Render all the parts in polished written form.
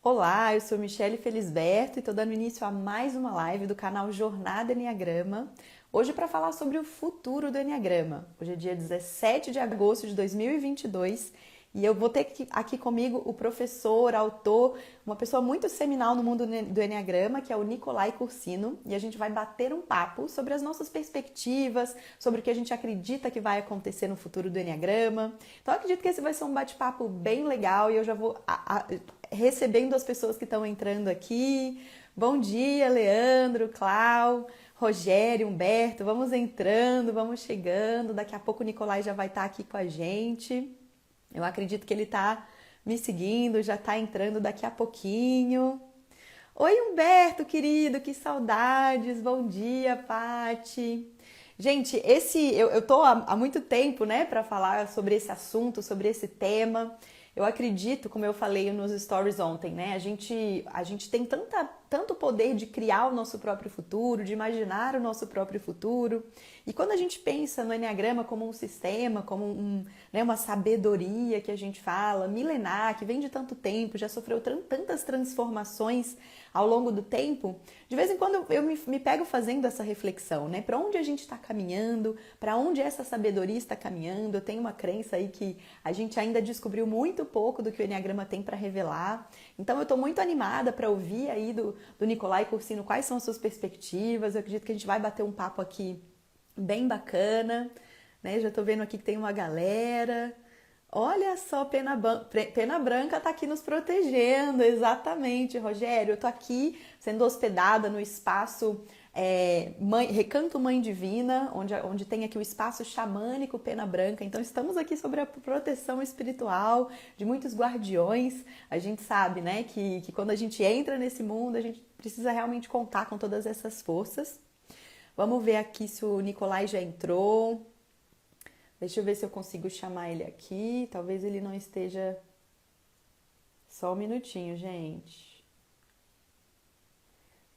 Olá, eu sou Michele Felisberto e estou dando início a mais uma live do canal Jornada Enneagrama. Hoje para falar sobre o futuro do Enneagrama. Hoje é dia 17 de agosto de 2022 e eu vou ter aqui comigo o professor, autor, uma pessoa muito seminal no mundo do Enneagrama, que é o Nicolai Cursino, e a gente vai bater um papo sobre as nossas perspectivas, sobre o que a gente acredita que vai acontecer no futuro do Enneagrama. Então eu acredito que esse vai ser um bate-papo bem legal e eu já vou recebendo as pessoas que estão entrando aqui. Bom dia, Leandro, Clau, Rogério, Humberto. Vamos entrando, vamos chegando. Daqui a pouco o Nicolai já vai estar aqui com a gente. Eu acredito que ele está me seguindo, já está entrando daqui a pouquinho. Oi, Humberto, querido, que saudades. Bom dia, Pati. Gente, eu tô há muito tempo, né, para falar sobre esse assunto, sobre esse tema. Eu acredito, como eu falei nos stories ontem, né? A gente tem tanto poder de criar o nosso próprio futuro, de imaginar o nosso próprio futuro. E quando a gente pensa no Enneagrama como um sistema, como né, uma sabedoria que a gente fala, milenar, que vem de tanto tempo, já sofreu tantas transformações ao longo do tempo, de vez em quando eu me pego fazendo essa reflexão, né? Para onde a gente está caminhando, para onde essa sabedoria está caminhando. Eu tenho uma crença aí que a gente ainda descobriu muito pouco do que o Enneagrama tem para revelar. Então eu estou muito animada para ouvir aí do Nicolai Cursino quais são as suas perspectivas. Eu acredito que a gente vai bater um papo aqui bem bacana, né? Já estou vendo aqui que tem uma galera. Olha só, Pena Branca está aqui nos protegendo, exatamente, Rogério. Eu estou aqui sendo hospedada no espaço Recanto Mãe Divina, onde tem aqui o espaço xamânico Pena Branca. Então estamos aqui sobre a proteção espiritual de muitos guardiões. A gente sabe, né, que quando a gente entra nesse mundo, a gente precisa realmente contar com todas essas forças. Vamos ver aqui se o Nicolai já entrou. Deixa eu ver se eu consigo chamar ele aqui. Talvez ele não esteja... Só um minutinho, gente.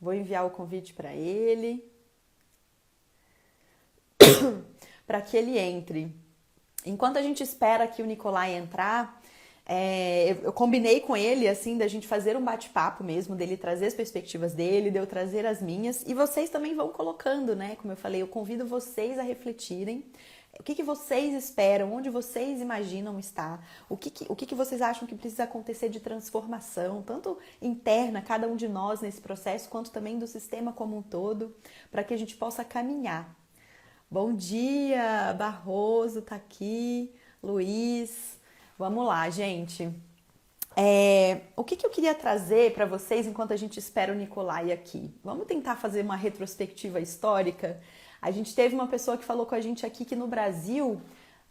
Vou enviar o convite para ele. Para que ele entre. Enquanto a gente espera que o Nicolai entrar, eu combinei com ele, assim, da gente fazer um bate-papo mesmo, dele trazer as perspectivas dele, de eu trazer as minhas. E vocês também vão colocando, né? Como eu falei, eu convido vocês a refletirem. O que vocês esperam? Onde vocês imaginam estar? O que vocês acham que precisa acontecer de transformação, tanto interna, cada um de nós nesse processo, quanto também do sistema como um todo, para que a gente possa caminhar. Bom dia, Barroso tá aqui, Luiz. Vamos lá, gente. O que eu queria trazer para vocês enquanto a gente espera o Nicolai aqui? Vamos tentar fazer uma retrospectiva histórica. A gente teve uma pessoa que falou com a gente aqui que no Brasil,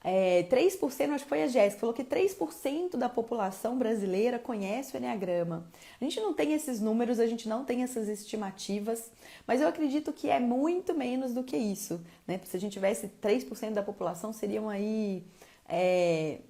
3%, acho que foi a Jéssica, falou que 3% da população brasileira conhece o Enneagrama. A gente não tem esses números, a gente não tem essas estimativas, mas eu acredito que é muito menos do que isso, né? Se a gente tivesse 3% da população, seriam aí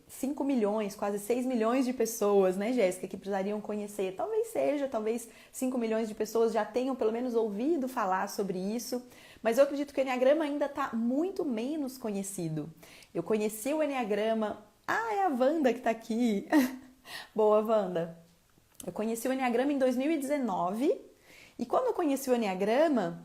5 milhões, quase 6 milhões de pessoas, né, Jéssica, que precisariam conhecer. Talvez 5 milhões de pessoas já tenham pelo menos ouvido falar sobre isso. Mas eu acredito que o Enneagrama ainda está muito menos conhecido. Eu conheci o Enneagrama... Ah, é a Wanda que está aqui. Boa, Wanda. Eu conheci o Enneagrama em 2019. E quando eu conheci o Enneagrama,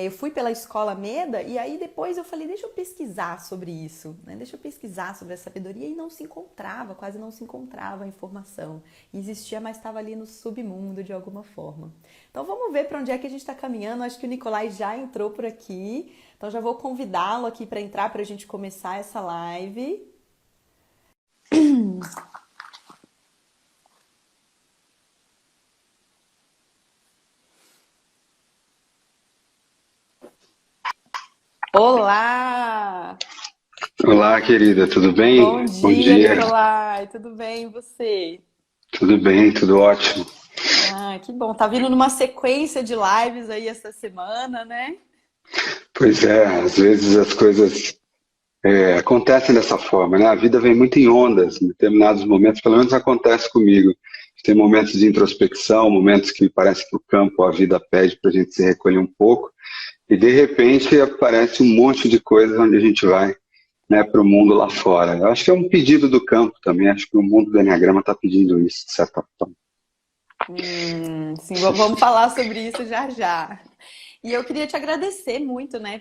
eu fui pela escola Meda e aí depois eu falei, deixa eu pesquisar sobre isso, né? Deixa eu pesquisar sobre a sabedoria e não se encontrava, quase não se encontrava a informação. Existia, mas estava ali no submundo de alguma forma. Então vamos ver para onde é que a gente está caminhando. Acho que o Nicolai já entrou por aqui, então já vou convidá-lo aqui para entrar para a gente começar essa live. Olá! Olá, querida, tudo Bom bem? Bom dia, dia. Nicolai! Tudo bem, e você? Tudo bem, tudo ótimo. Ah, que bom. Tá vindo numa sequência de lives aí essa semana, né? Pois é, às vezes as coisas acontecem dessa forma, né? A vida vem muito em ondas, em determinados momentos, pelo menos acontece comigo. Tem momentos de introspecção, momentos que parece que o campo, a vida pede para a gente se recolher um pouco, e de repente aparece um monte de coisas onde a gente vai, né, para o mundo lá fora. Eu acho que é um pedido do campo também, acho que o mundo do Enneagrama está pedindo isso, de certa forma. Sim, vamos falar sobre isso já já. E eu queria te agradecer muito, né,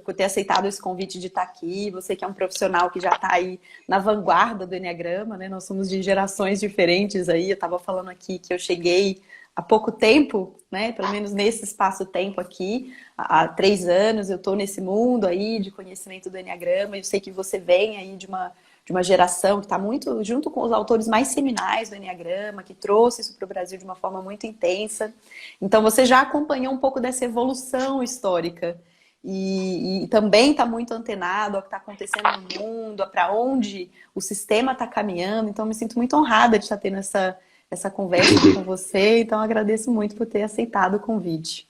por ter aceitado esse convite de estar aqui. Você que é um profissional que já está aí na vanguarda do Enneagrama, né? Nós somos de gerações diferentes aí. Eu estava falando aqui que eu cheguei há pouco tempo, né? Pelo menos nesse espaço-tempo aqui, há 3 anos eu estou nesse mundo aí de conhecimento do Enneagrama. Eu sei que você vem aí de uma geração que está muito junto com os autores mais seminais do Enneagrama, que trouxe isso para o Brasil de uma forma muito intensa. Então você já acompanhou um pouco dessa evolução histórica e também está muito antenado ao que está acontecendo no mundo, para onde o sistema está caminhando. Então eu me sinto muito honrada de estar tendo essa conversa aqui com você. Então eu agradeço muito por ter aceitado o convite.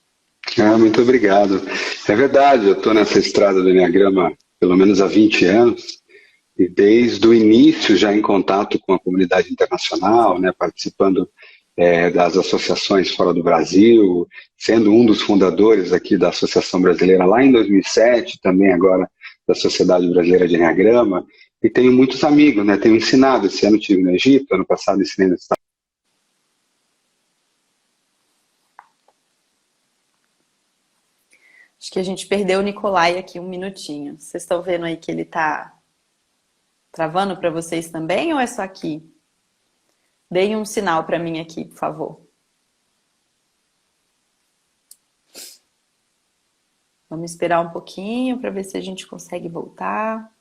Muito obrigado. É verdade, eu estou nessa estrada do Enneagrama pelo menos há 20 anos, e desde o início já em contato com a comunidade internacional, né, participando das associações fora do Brasil, sendo um dos fundadores aqui da Associação Brasileira lá em 2007, também agora da Sociedade Brasileira de Enneagrama, e tenho muitos amigos, né, tenho ensinado, esse ano estive no Egito, ano passado ensinei nos Estados Acho que a gente perdeu o Nicolai aqui um minutinho. Vocês estão vendo aí que ele está travando para vocês também ou é só aqui? Deem um sinal para mim aqui, por favor. Vamos esperar um pouquinho para ver se a gente consegue voltar.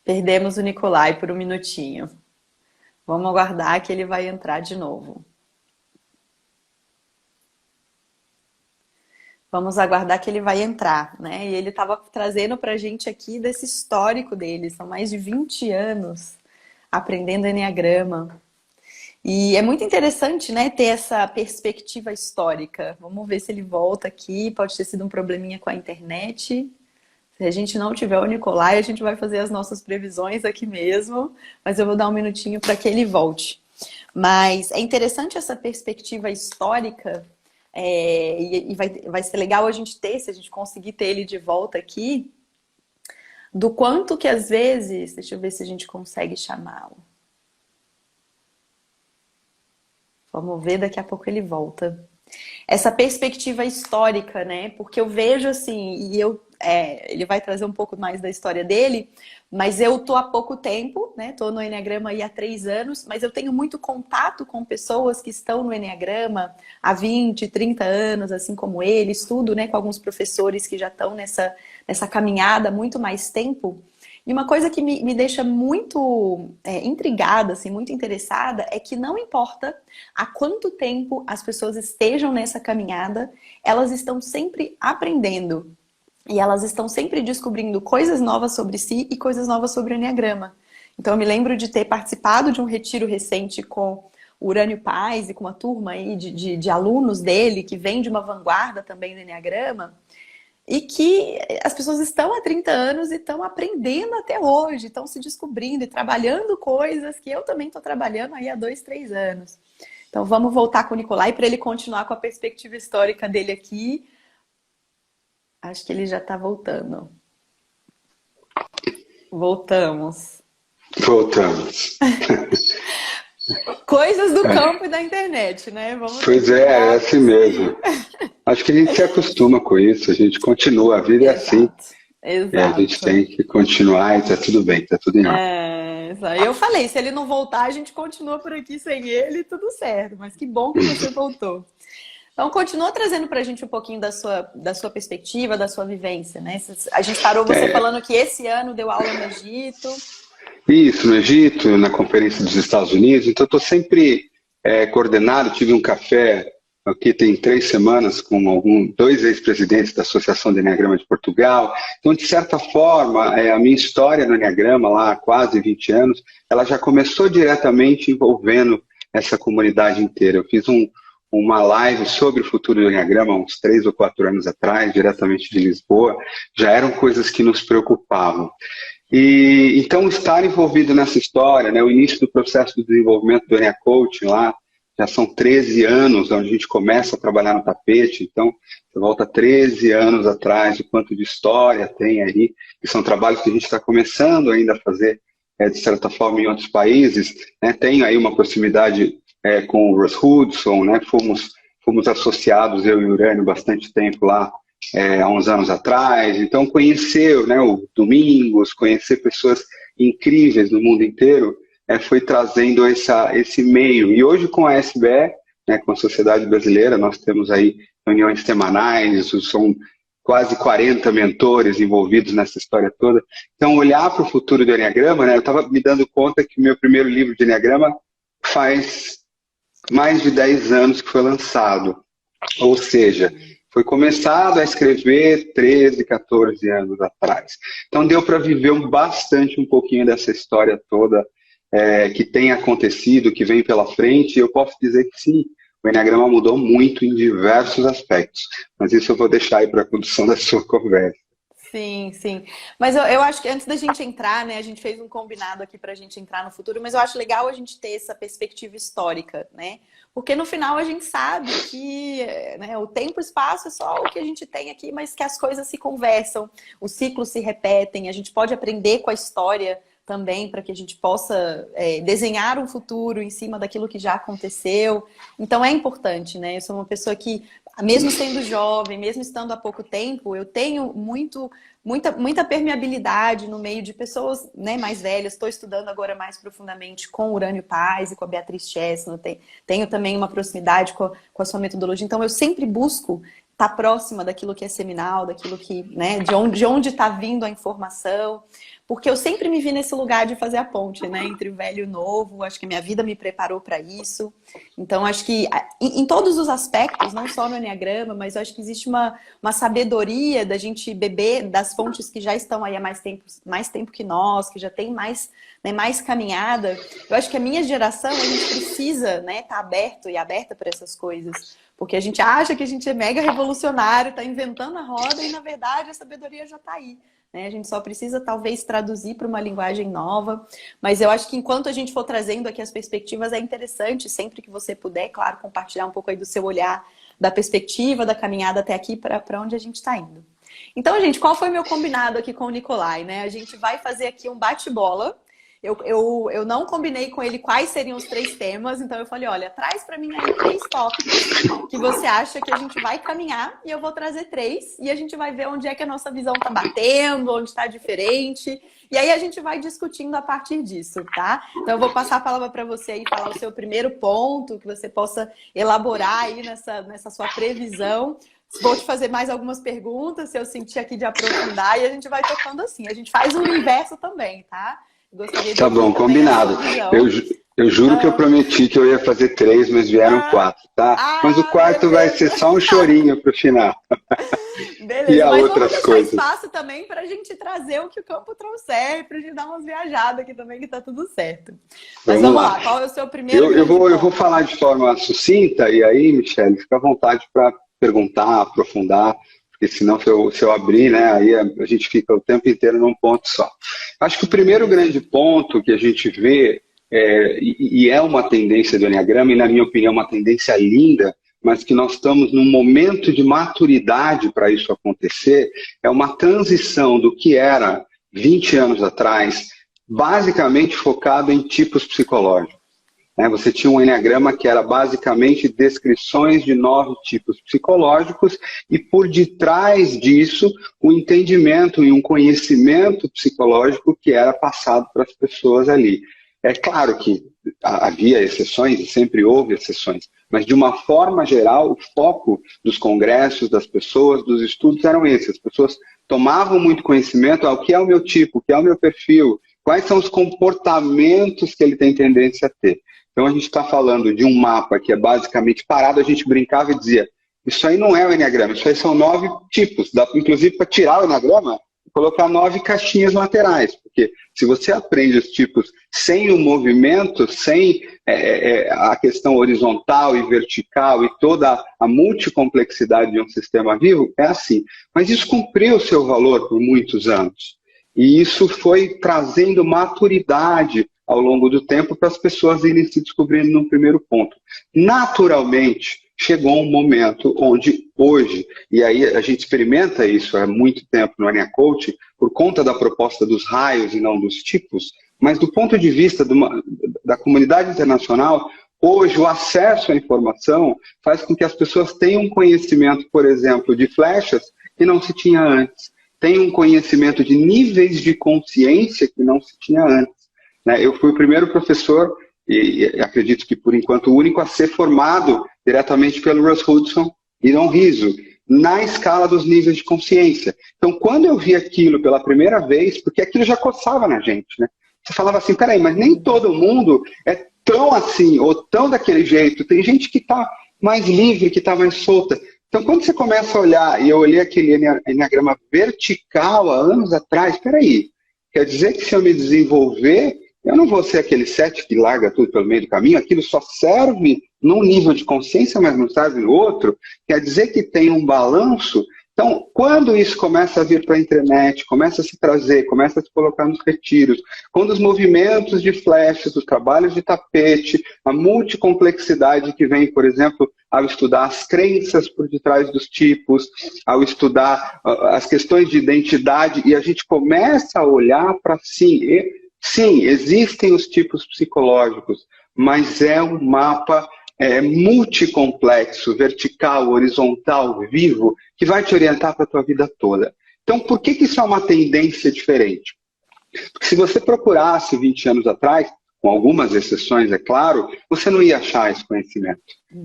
Perdemos o Nicolai por um minutinho. Vamos aguardar que ele vai entrar de novo. Vamos aguardar que ele vai entrar, né? E ele estava trazendo para a gente aqui desse histórico dele. São mais de 20 anos aprendendo Enneagrama. E é muito interessante, né, ter essa perspectiva histórica. Vamos ver se ele volta aqui. Pode ter sido um probleminha com a internet. Se a gente não tiver o Nicolai, a gente vai fazer as nossas previsões aqui mesmo. Mas eu vou dar um minutinho para que ele volte. Mas é interessante essa perspectiva histórica. E vai ser legal a gente ter, se a gente conseguir ter ele de volta aqui, do quanto que às vezes, deixa eu ver se a gente consegue chamá-lo. Vamos ver, daqui a pouco ele volta. Essa perspectiva histórica, né? Porque eu vejo assim, ele vai trazer um pouco mais da história dele, mas eu tô há pouco tempo, né? Tô no Enneagrama aí há 3 anos, mas eu tenho muito contato com pessoas que estão no Enneagrama há 20, 30 anos, assim como ele, estudo, né, com alguns professores que já estão nessa caminhada há muito mais tempo. E uma coisa que me deixa muito intrigada, assim, muito interessada, é que não importa há quanto tempo as pessoas estejam nessa caminhada, elas estão sempre aprendendo. E elas estão sempre descobrindo coisas novas sobre si e coisas novas sobre o Enneagrama. Então eu me lembro de ter participado de um retiro recente com o Urânio Paz e com uma turma aí de alunos dele, que vem de uma vanguarda também do Enneagrama, e que as pessoas estão há 30 anos e estão aprendendo até hoje, estão se descobrindo e trabalhando coisas que eu também estou trabalhando aí há 2, 3 anos. Então vamos voltar com o Nicolai para ele continuar com a perspectiva histórica dele aqui. Acho que ele já está voltando. Voltamos. Voltamos. Coisas do campo e da internet, né? Pois é assim mesmo. Acho que a gente se acostuma com isso, a gente continua, a vida é assim. Exato. A gente tem que continuar e tá tudo bem, tá tudo em ordem. Eu falei, se ele não voltar, a gente continua por aqui sem ele e tudo certo. Mas que bom que você voltou. Então, continua trazendo pra gente um pouquinho da sua perspectiva, da sua vivência, né? A gente parou você falando que esse ano deu aula no Egito. Isso, no Egito, na Conferência dos Estados Unidos. Então, estou sempre coordenado. Tive um café aqui tem 3 semanas com 2 ex-presidentes da Associação de Enneagrama de Portugal. Então, de certa forma, a minha história no Enneagrama, lá há quase 20 anos, ela já começou diretamente envolvendo essa comunidade inteira. Eu fiz uma live sobre o futuro do Enneagrama uns 3 ou 4 anos atrás, diretamente de Lisboa. Já eram coisas que nos preocupavam. E então, estar envolvido nessa história, né, o início do processo de desenvolvimento do Enneacoaching lá, já são 13 anos onde a gente começa a trabalhar no tapete. Então, Você volta 13 anos atrás, o quanto de história tem aí, que são trabalhos que a gente está começando ainda a fazer, de certa forma, em outros países, né? Tem aí uma proximidade com o Russ Hudson, né? Fomos associados, eu e o Urânio, bastante tempo lá, há uns anos atrás. Então, conhecer, né, o Domingos, conhecer pessoas incríveis no mundo inteiro, foi trazendo esse meio. E hoje, com a SBE, né, com a Sociedade Brasileira, nós temos aí reuniões semanais, são quase 40 mentores envolvidos nessa história toda. Então, olhar para o futuro do Enneagrama, né, eu estava me dando conta que o meu primeiro livro de Enneagrama faz mais de 10 anos que foi lançado. Ou seja, foi começado a escrever 13, 14 anos atrás. Então, deu para viver bastante um pouquinho dessa história toda que tem acontecido, que vem pela frente. E eu posso dizer que sim, o Enneagrama mudou muito em diversos aspectos, mas isso eu vou deixar aí para a condução da sua conversa. Sim, sim. Mas eu acho que antes da gente entrar, né, a gente fez um combinado aqui para a gente entrar no futuro, mas eu acho legal a gente ter essa perspectiva histórica, né? Porque no final a gente sabe que, né, o tempo e o espaço é só o que a gente tem aqui, mas que as coisas se conversam, os ciclos se repetem, a gente pode aprender com a história também para que a gente possa desenhar um futuro em cima daquilo que já aconteceu. Então é importante, né? Eu sou uma pessoa que, mesmo sendo jovem, mesmo estando há pouco tempo, eu tenho muita permeabilidade no meio de pessoas, né, mais velhas. Estou estudando agora mais profundamente com o Urânio Paz e com a Beatriz Chesno. Tenho também uma proximidade com a sua metodologia. Então eu sempre busco estar próxima daquilo que é seminal, daquilo que, né, de onde está vindo a informação. Porque eu sempre me vi nesse lugar de fazer a ponte, né, entre o velho e o novo. Acho que a minha vida me preparou para isso. Então, acho que em todos os aspectos, não só no Enneagrama, mas eu acho que existe uma sabedoria da gente beber das fontes que já estão aí há mais tempo que nós, que já tem mais, né, mais caminhada. Eu acho que a minha geração, a gente precisa, né, estar aberto e aberta para essas coisas. Porque a gente acha que a gente é mega revolucionário, está inventando a roda e, na verdade, a sabedoria já está aí. A gente só precisa, talvez, traduzir para uma linguagem nova. Mas eu acho que enquanto a gente for trazendo aqui as perspectivas, é interessante, sempre que você puder, claro, compartilhar um pouco aí do seu olhar, da perspectiva, da caminhada até aqui, para onde a gente está indo. Então, gente, qual foi o meu combinado aqui com o Nicolai, né? A gente vai fazer aqui um bate-bola. Eu não combinei com ele quais seriam os 3 temas, então eu falei, olha, traz para mim aí 3 tópicos que você acha que a gente vai caminhar e eu vou trazer 3 e a gente vai ver onde é que a nossa visão tá batendo, onde está diferente e aí a gente vai discutindo a partir disso, tá? Então eu vou passar a palavra para você aí falar o seu primeiro ponto, que você possa elaborar aí nessa sua previsão. Vou te fazer mais algumas perguntas, se eu sentir aqui de aprofundar e a gente vai tocando assim. A gente faz o inverso também, tá? Gostaria de tá bom, combinado. Eu juro que eu prometi que eu ia fazer 3, mas vieram 4, tá? Mas o quarto beleza. Vai ser só um chorinho pro final. Beleza, e mas outras vamos coisas. deixar espaço também para a gente trazer o que o campo trouxer, para a gente dar umas viajadas aqui também, que tá tudo certo. Mas vamos lá. Qual é o seu primeiro eu vou falar de forma sucinta, e aí, Michele, fica à vontade para perguntar, aprofundar, porque senão se eu abrir, né, aí a gente fica o tempo inteiro num ponto só. Acho que o primeiro grande ponto que a gente vê, e é uma tendência do Enneagrama, e na minha opinião uma tendência linda, mas que nós estamos num momento de maturidade para isso acontecer, é uma transição do que era 20 anos atrás, basicamente focado em tipos psicológicos. Você tinha um enneagrama que era basicamente descrições de 9 tipos psicológicos e por detrás disso o entendimento e um conhecimento psicológico que era passado para as pessoas ali. É claro que havia exceções e sempre houve exceções, mas de uma forma geral o foco dos congressos, das pessoas, dos estudos eram esses. As pessoas tomavam muito conhecimento, o que é o meu tipo, o que é o meu perfil, quais são os comportamentos que ele tem tendência a ter. Então a gente está falando de um mapa que é basicamente parado, a gente brincava e dizia, isso aí não é o enneagrama, isso aí são 9 tipos, dá inclusive para tirar o enneagrama e colocar 9 caixinhas laterais, porque se você aprende os tipos sem o movimento, sem a questão horizontal e vertical e toda a multicomplexidade de um sistema vivo, é assim. Mas isso cumpriu o seu valor por muitos anos. E isso foi trazendo maturidade ao longo do tempo para as pessoas irem se descobrindo no primeiro ponto. Naturalmente, chegou um momento onde hoje, e aí a gente experimenta isso há muito tempo no Enia Coach, por conta da proposta dos raios e não dos tipos, mas do ponto de vista da comunidade internacional, hoje o acesso à informação faz com que as pessoas tenham conhecimento, por exemplo, de flechas que não se tinha antes, tenham um conhecimento de níveis de consciência que não se tinha antes. Né? Eu fui o primeiro professor, e acredito que por enquanto o único, a ser formado diretamente pelo Russ Hudson e Don Rizzo, na escala dos níveis de consciência. Então, quando eu vi aquilo pela primeira vez, porque aquilo já coçava na gente, né? Você falava assim, peraí, mas nem todo mundo é tão assim, ou tão daquele jeito. Tem gente que está mais livre, que está mais solta. Então, quando você começa a olhar, e eu olhei aquele enneagrama vertical há anos atrás, peraí, quer dizer que se eu me desenvolver, eu não vou ser aquele 7 que larga tudo pelo meio do caminho, aquilo só serve num nível de consciência, mas não serve no outro, quer dizer que tem um balanço. Então, quando isso começa a vir para a internet, começa a se trazer, começa a se colocar nos retiros, quando os movimentos de flechas, os trabalhos de tapete, a multicomplexidade que vem, por exemplo, ao estudar as crenças por detrás dos tipos, ao estudar as questões de identidade, e a gente começa a olhar para si. Sim, existem os tipos psicológicos, mas é um mapa multicomplexo, vertical, horizontal, vivo, que vai te orientar para a tua vida toda. Então, por que isso é uma tendência diferente? Porque se você procurasse 20 anos atrás, com algumas exceções, é claro, você não ia achar esse conhecimento.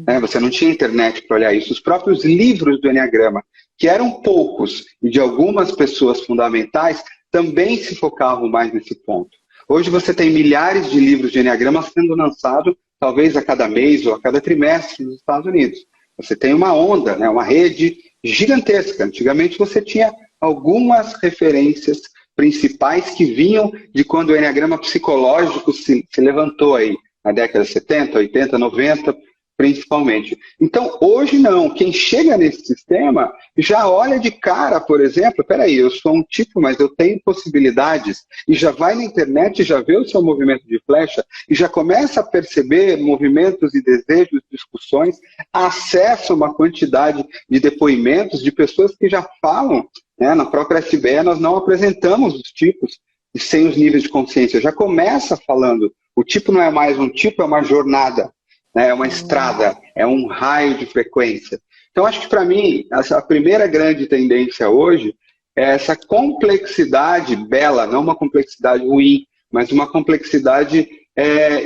Né? Você não tinha internet para olhar isso. Os próprios livros do Enneagrama, que eram poucos e de algumas pessoas fundamentais, também se focavam mais nesse ponto. Hoje você tem milhares de livros de Enneagrama sendo lançados, talvez a cada mês ou a cada trimestre nos Estados Unidos. Você tem uma onda, né, uma rede gigantesca. Antigamente você tinha algumas referências principais que vinham de quando o Enneagrama psicológico se levantou aí, na década de 70, 80, 90, principalmente. Então, hoje não. Quem chega nesse sistema já olha de cara, por exemplo, peraí, eu sou um tipo, mas eu tenho possibilidades, e já vai na internet, já vê o seu movimento de flecha, e já começa a perceber movimentos e desejos, discussões, acessa uma quantidade de depoimentos de pessoas que já falam, né? Na própria SBE nós não apresentamos os tipos e sem os níveis de consciência. Já começa falando, o tipo não é mais um tipo, é uma jornada. É uma estrada, é um raio de frequência. Então, acho que para mim, a primeira grande tendência hoje é essa complexidade bela, não uma complexidade ruim, mas uma complexidade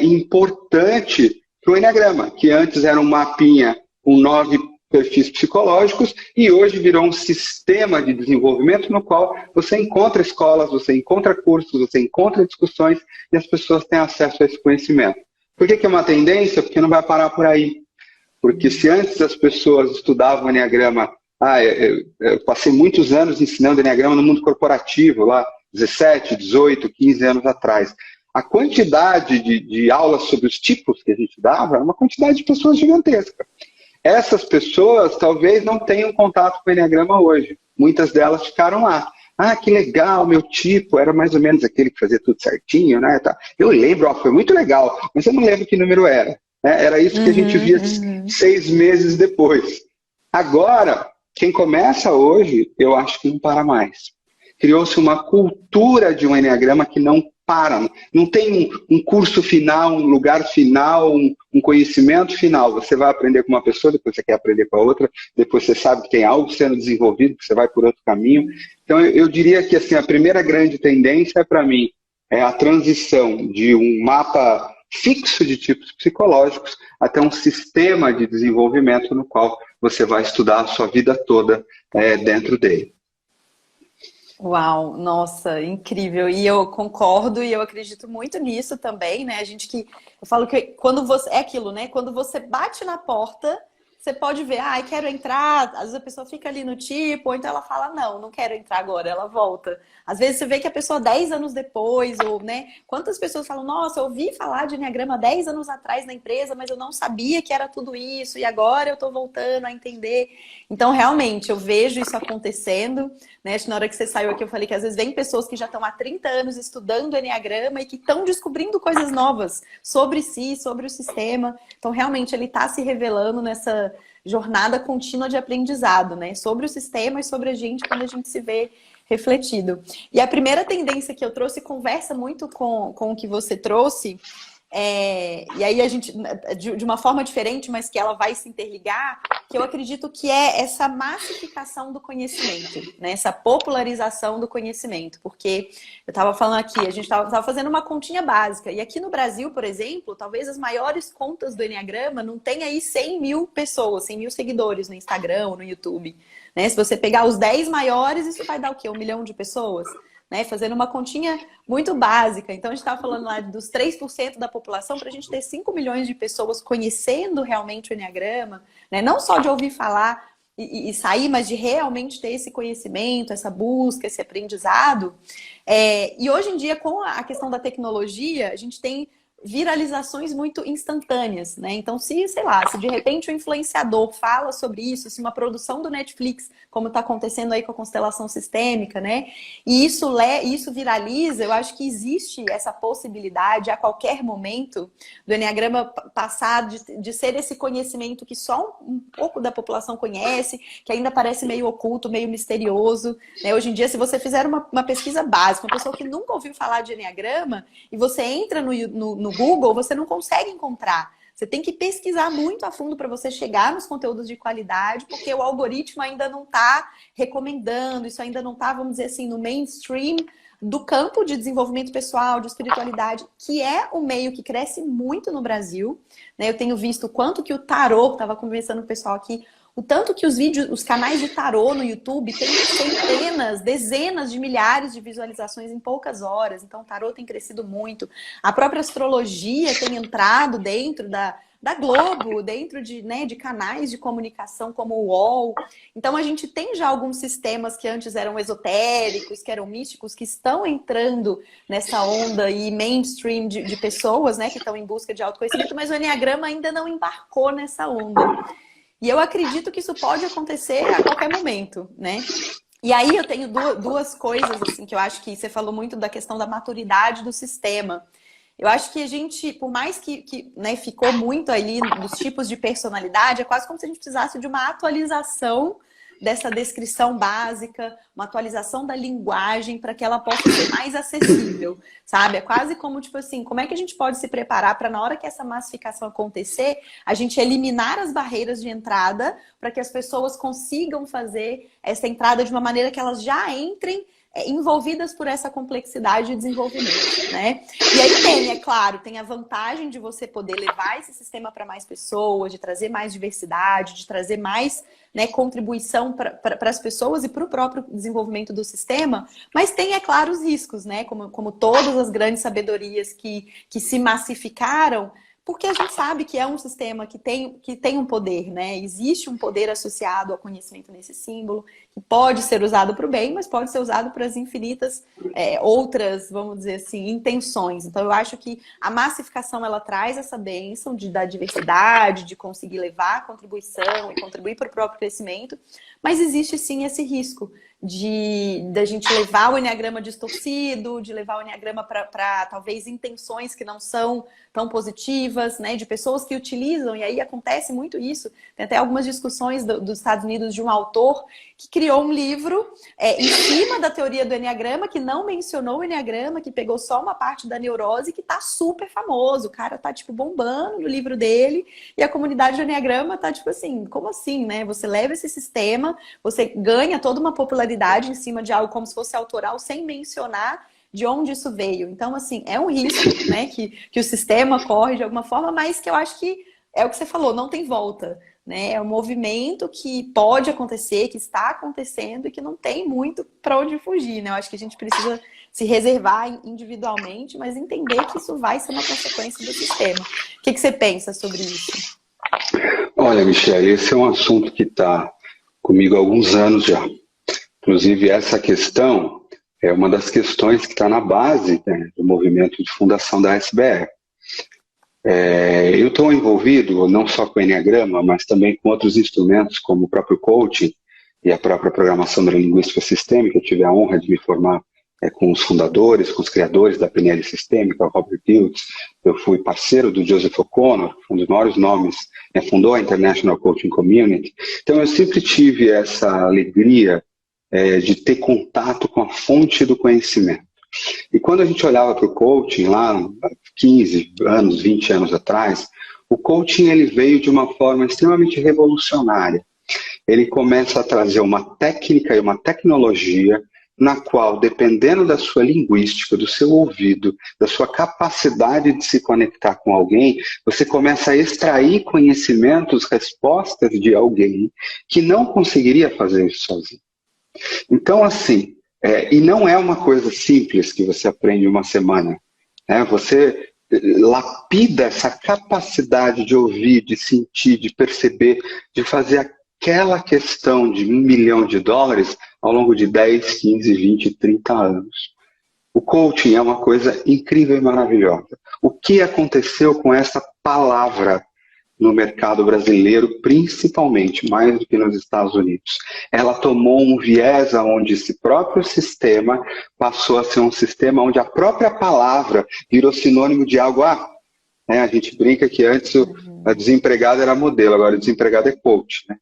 importante para o Enneagrama, que antes era um mapinha com 9 perfis psicológicos e hoje virou um sistema de desenvolvimento no qual você encontra escolas, você encontra cursos, você encontra discussões e as pessoas têm acesso a esse conhecimento. Por que é uma tendência? Porque não vai parar por aí. Porque se antes as pessoas estudavam Enneagrama, eu passei muitos anos ensinando Enneagrama no mundo corporativo, lá 17, 18, 15 anos atrás. A quantidade de aulas sobre os tipos que a gente dava era uma quantidade de pessoas gigantesca. Essas pessoas talvez não tenham contato com o Enneagrama hoje. Muitas delas ficaram lá. Ah, que legal, meu tipo era mais ou menos aquele que fazia tudo certinho, né? Eu lembro, foi muito legal, mas eu não lembro que número era. Né? Era isso que a gente via 6 meses depois. Agora, quem começa hoje, eu acho que não para mais. Criou-se uma cultura de um Enneagrama que não para. Não tem um curso final, um lugar final, um conhecimento final. Você vai aprender com uma pessoa, depois você quer aprender com a outra, depois você sabe que tem algo sendo desenvolvido, que você vai por outro caminho. Então, eu diria que assim, a primeira grande tendência para mim é a transição de um mapa fixo de tipos psicológicos até um sistema de desenvolvimento no qual você vai estudar a sua vida toda dentro dele. Uau, nossa, incrível. E eu concordo e eu acredito muito nisso também, né? Eu falo que quando você, é aquilo, né? Quando você bate na porta, você pode ver, quero entrar, às vezes a pessoa fica ali no tipo, ou então ela fala, não quero entrar agora, ela volta. Às vezes você vê que a pessoa 10 anos depois, ou, né, quantas pessoas falam, nossa, eu ouvi falar de Enneagrama 10 anos atrás na empresa, mas eu não sabia que era tudo isso, e agora eu tô voltando a entender. Então, realmente, eu vejo isso acontecendo, né, na hora que você saiu aqui, eu falei que às vezes vem pessoas que já estão há 30 anos estudando Enneagrama e que estão descobrindo coisas novas sobre si, sobre o sistema. Então, realmente, ele está se revelando nessa essa jornada contínua de aprendizado, né? Sobre o sistema e sobre a gente quando a gente se vê refletido. E a primeira tendência que eu trouxe conversa muito com o que você trouxe, e aí a gente, de uma forma diferente, mas que ela vai se interligar, que eu acredito que é essa massificação do conhecimento, né? Essa popularização do conhecimento, porque eu estava falando aqui, a gente estava fazendo uma continha básica, e aqui no Brasil, por exemplo, talvez as maiores contas do Enneagrama não tenha aí 100 mil pessoas, 100 mil seguidores no Instagram ou no YouTube, né? Se você pegar os 10 maiores, isso vai dar o quê? 1 milhão de pessoas? Né, fazendo uma continha muito básica. Então, a gente estava falando lá dos 3% da população, para a gente ter 5 milhões de pessoas conhecendo realmente o Enneagrama, né, não só de ouvir falar e sair, mas de realmente ter esse conhecimento, essa busca, esse aprendizado. E hoje em dia, com a questão da tecnologia, a gente tem viralizações muito instantâneas, né? Então, sei lá, se de repente o influenciador fala sobre isso, se uma produção do Netflix, como está acontecendo aí com a constelação sistêmica, né? E isso viraliza, eu acho que existe essa possibilidade a qualquer momento do Enneagrama passar de ser esse conhecimento que só um pouco da população conhece, que ainda parece meio oculto, meio misterioso, né? Hoje em dia, se você fizer uma pesquisa básica, uma pessoa que nunca ouviu falar de Enneagrama, e você entra no Google, você não consegue encontrar. Você tem que pesquisar muito a fundo para você chegar nos conteúdos de qualidade, porque o algoritmo ainda não está recomendando, isso ainda não está, vamos dizer assim, no mainstream do campo de desenvolvimento pessoal, de espiritualidade, que é um meio que cresce muito no Brasil, né? Eu tenho visto o quanto que o tarô, estava conversando com o pessoal aqui, o tanto que os canais de tarô no YouTube têm centenas, dezenas de milhares de visualizações em poucas horas. Então, o tarô tem crescido muito. A própria astrologia tem entrado dentro da Globo, dentro de canais de comunicação como o UOL. Então, a gente tem já alguns sistemas que antes eram esotéricos, que eram místicos, que estão entrando nessa onda e mainstream de pessoas, né, que estão em busca de autoconhecimento, mas o Enneagrama ainda não embarcou nessa onda. E eu acredito que isso pode acontecer a qualquer momento, né? E aí eu tenho duas coisas, assim, que eu acho que você falou muito da questão da maturidade do sistema. Eu acho que a gente, por mais que né, ficou muito ali dos tipos de personalidade, é quase como se a gente precisasse de uma atualização dessa descrição básica, uma atualização da linguagem para que ela possa ser mais acessível, sabe? É quase como, tipo assim, como é que a gente pode se preparar para na hora que essa massificação acontecer, a gente eliminar as barreiras de entrada para que as pessoas consigam fazer essa entrada de uma maneira que elas já entrem envolvidas por essa complexidade de desenvolvimento, né? E aí é claro, tem a vantagem de você poder levar esse sistema para mais pessoas, de trazer mais diversidade, de trazer mais, né, contribuição para as pessoas e para o próprio desenvolvimento do sistema, mas tem, é claro, os riscos, né? Como todas as grandes sabedorias que se massificaram, porque a gente sabe que é um sistema que tem um poder, né? Existe um poder associado ao conhecimento nesse símbolo, que pode ser usado para o bem, mas pode ser usado para as infinitas outras, vamos dizer assim, intenções. Então, eu acho que a massificação, ela traz essa bênção da diversidade, de conseguir levar a contribuição e contribuir para o próprio crescimento, mas existe sim esse risco da gente levar o Enneagrama distorcido, de levar o Enneagrama para talvez intenções que não são tão positivas, né? De pessoas que utilizam, e aí acontece muito isso. Tem até algumas discussões dos Estados Unidos de um autor que criou um livro em cima da teoria do Enneagrama, que não mencionou o Enneagrama, que pegou só uma parte da neurose, que tá super famoso. O cara tá, tipo, bombando no livro dele, e a comunidade do Enneagrama tá, tipo assim, como assim, né? Você leva esse sistema, você ganha toda uma popularidade em cima de algo como se fosse autoral, sem mencionar de onde isso veio. Então, assim, é um risco, né, que o sistema corre de alguma forma, mas que eu acho que é o que você falou, não tem volta, né? É um movimento que pode acontecer, que está acontecendo e que não tem muito para onde fugir, né? Eu acho que a gente precisa se reservar individualmente, mas entender que isso vai ser uma consequência do sistema. O que você pensa sobre isso? Olha, Michele, esse é um assunto que está comigo há alguns anos já. Inclusive, essa questão é uma das questões que está na base, né, do movimento de fundação da SBR. Eu estou envolvido não só com o Enneagrama, mas também com outros instrumentos, como o próprio coaching e a própria programação neurolinguística sistêmica. Eu tive a honra de me formar com os fundadores, com os criadores da PNL Sistêmica, o Robert Dilts. Eu fui parceiro do Joseph O'Connor, um dos maiores nomes, fundou a International Coaching Community. Então eu sempre tive essa alegria de ter contato com a fonte do conhecimento. E quando a gente olhava para o coaching lá 15 anos, 20 anos atrás, o coaching ele veio de uma forma extremamente revolucionária. Ele começa a trazer uma técnica e uma tecnologia na qual, dependendo da sua linguística, do seu ouvido, da sua capacidade de se conectar com alguém, você começa a extrair conhecimentos, respostas de alguém que não conseguiria fazer isso sozinho. Então, assim, e não é uma coisa simples que você aprende em uma semana. Você lapida essa capacidade de ouvir, de sentir, de perceber, de fazer aquela questão de $1 milhão ao longo de 10, 15, 20, 30 anos. O coaching é uma coisa incrível e maravilhosa. O que aconteceu com essa palavra no mercado brasileiro, principalmente, mais do que nos Estados Unidos? Ela tomou um viés onde esse próprio sistema passou a ser um sistema onde a própria palavra virou sinônimo de algo. A gente brinca que antes a desempregada era modelo, agora a desempregada é coach. Né?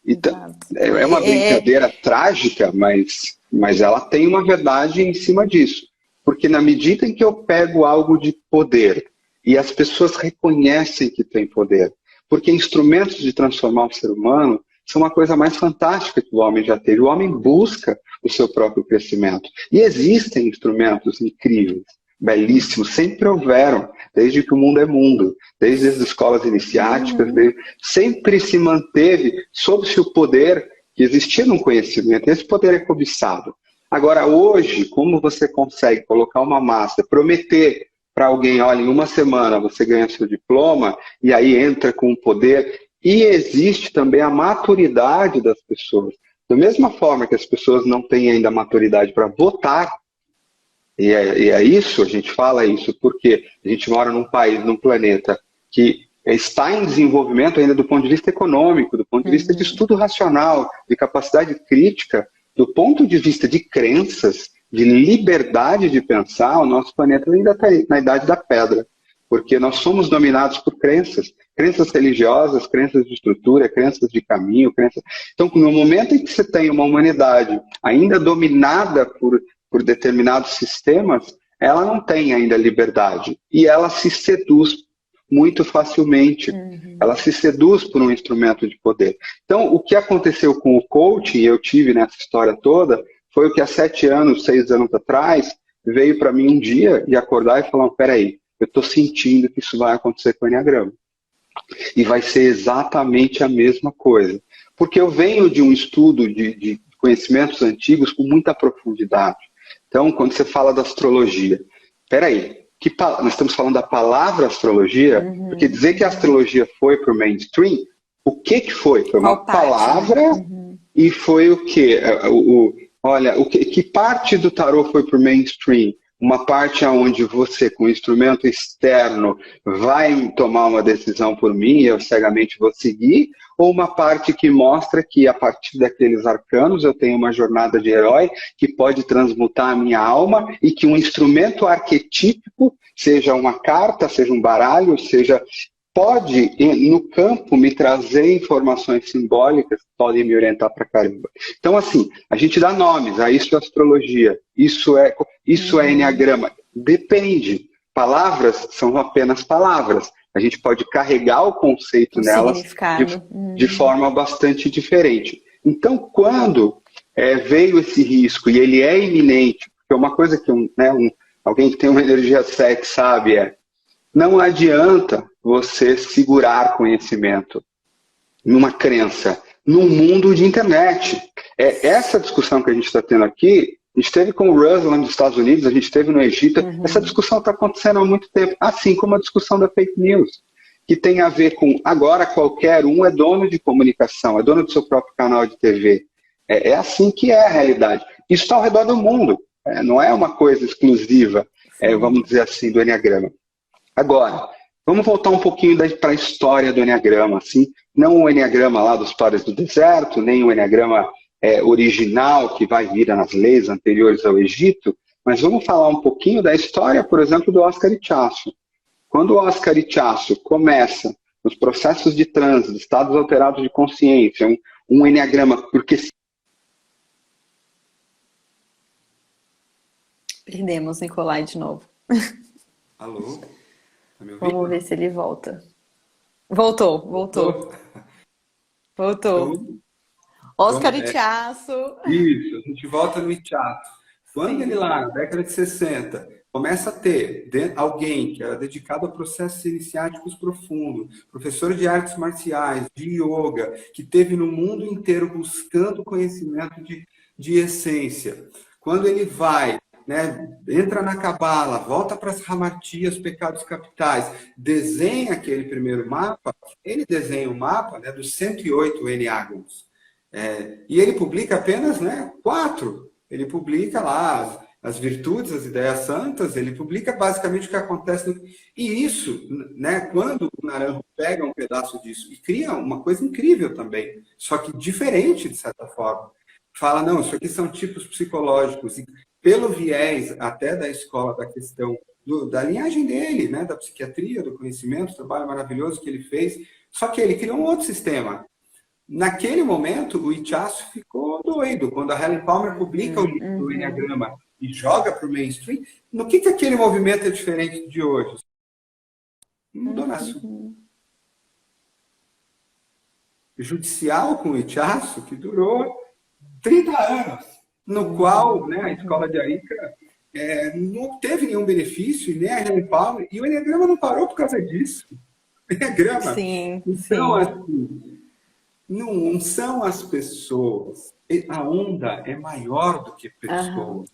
Então, é uma brincadeira trágica, mas ela tem uma verdade em cima disso. Porque na medida em que eu pego algo de poder e as pessoas reconhecem que tem poder, porque instrumentos de transformar o ser humano são uma coisa mais fantástica que o homem já teve. O homem busca o seu próprio crescimento. E existem instrumentos incríveis, belíssimos, sempre houveram, desde que o mundo é mundo, desde as escolas iniciáticas, sempre se manteve sob-se o poder que existia no conhecimento. Esse poder é cobiçado. Agora, hoje, como você consegue colocar uma massa, prometer para alguém, olha, em uma semana você ganha seu diploma, e aí entra com o poder, e existe também a maturidade das pessoas. Da mesma forma que as pessoas não têm ainda maturidade para votar, e é isso, a gente fala isso, porque a gente mora num país, num planeta que está em desenvolvimento ainda do ponto de vista econômico, do ponto de vista de estudo racional, de capacidade crítica, do ponto de vista de crenças, de liberdade de pensar, o nosso planeta ainda está na idade da pedra, porque nós somos dominados por crenças religiosas, crenças de estrutura, crenças de caminho, crenças... Então, no momento em que você tem uma humanidade ainda dominada por determinados sistemas, ela não tem ainda liberdade, e ela se seduz muito facilmente. Ela se seduz por um instrumento de poder. Então, o que aconteceu com o coaching, eu tive nessa história toda, foi o que há 7 anos, 6 anos atrás, veio para mim um dia e acordar e falar, peraí, eu estou sentindo que isso vai acontecer com o Enneagrama. E vai ser exatamente a mesma coisa. Porque eu venho de um estudo de conhecimentos antigos com muita profundidade. Então, quando você fala da astrologia, peraí, nós estamos falando da palavra astrologia, porque dizer que a astrologia foi para o mainstream, o que foi? Foi uma palavra e foi o quê? Que parte do tarô foi para o mainstream? Uma parte onde você, com um instrumento externo, vai tomar uma decisão por mim e eu cegamente vou seguir? Ou uma parte que mostra que, a partir daqueles arcanos, eu tenho uma jornada de herói que pode transmutar a minha alma e que um instrumento arquetípico, seja uma carta, seja um baralho, pode, no campo, me trazer informações simbólicas que podem me orientar para caramba. Então, assim, a gente dá nomes, isso é astrologia, isso é enneagrama. Depende. Palavras são apenas palavras. A gente pode carregar o conceito nelas de forma bastante diferente. Então, quando veio esse risco, e ele é iminente, porque uma coisa que alguém que tem uma energia sexy sabe não adianta você segurar conhecimento numa crença, num mundo de internet. Essa discussão que a gente está tendo aqui, a gente teve com o Russell nos Estados Unidos, a gente teve no Egito, essa discussão está acontecendo há muito tempo, assim como a discussão da fake news, que tem a ver com, agora qualquer um é dono de comunicação, é dono do seu próprio canal de TV. É assim que é a realidade. Isso está ao redor do mundo, não é uma coisa exclusiva, vamos dizer assim, do Enneagrama. Agora, vamos voltar um pouquinho para a história do Enneagrama, assim, não o Enneagrama lá dos Pares do Deserto, nem o Enneagrama original que vai vir nas leis anteriores ao Egito, Mas vamos falar um pouquinho da história, por exemplo, do Oscar Ichaço. Quando o Oscar Ichaço começa nos processos de trânsito, estados alterados de consciência, um enneagrama, porque... Perdemos Nicolai de novo. Alô? Tá me ouvindo? Vamos ver se ele volta. Voltou. Então, Oscar vamos, Ichaço. isso, a gente volta no Ichaço. Quando Sim. ele lá, na década de 60, começa a ter alguém que era dedicado a processos iniciáticos profundos, professor de artes marciais, de yoga, que teve no mundo inteiro buscando conhecimento de essência. Quando ele vai, né, entra na Cabala, volta para as Ramartias, pecados capitais, desenha aquele primeiro mapa, ele desenha o mapa, né, dos 108 enneagramos. E ele publica apenas, né, 4. Ele publica lá as virtudes, as ideias santas, ele publica basicamente o que acontece. E isso, né, quando o Naranjo pega um pedaço disso e cria uma coisa incrível também, só que diferente, de certa forma. Fala, não, isso aqui são tipos psicológicos. E pelo viés até da escola, da questão da linhagem dele, né, da psiquiatria, do conhecimento, o trabalho maravilhoso que ele fez, só que ele criou um outro sistema. Naquele momento, o Ichaço ficou doido. Quando a Helen Palmer publica o livro do Enneagrama e joga para o mainstream, no que aquele movimento é diferente de hoje? Não mudou nada. Judicial com o Ichaço, que durou 30 anos, no qual, né, a escola de Arica não teve nenhum benefício, nem a Helen Palmer, e o Enneagrama não parou por causa disso. O Enneagrama. Sim, Então, assim, não são as pessoas. A onda é maior do que pessoas.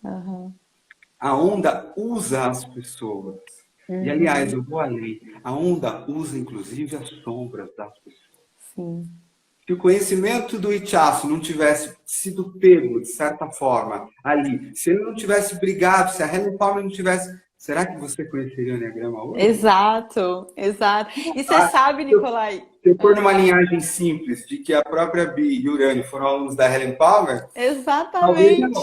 A onda usa as pessoas. E, aliás, eu vou além. A onda usa, inclusive, as sombras das pessoas. Sim. Se o conhecimento do Ichaço não tivesse sido pego, de certa forma, ali, se ele não tivesse brigado, se a Helen Palmer não tivesse... Será que você conheceria o Enneagrama hoje? Exato. E você sabe, Nicolai... Se eu pôr numa linhagem simples de que a própria Bi e o Urânio foram alunos da Helen Palmer... Exatamente.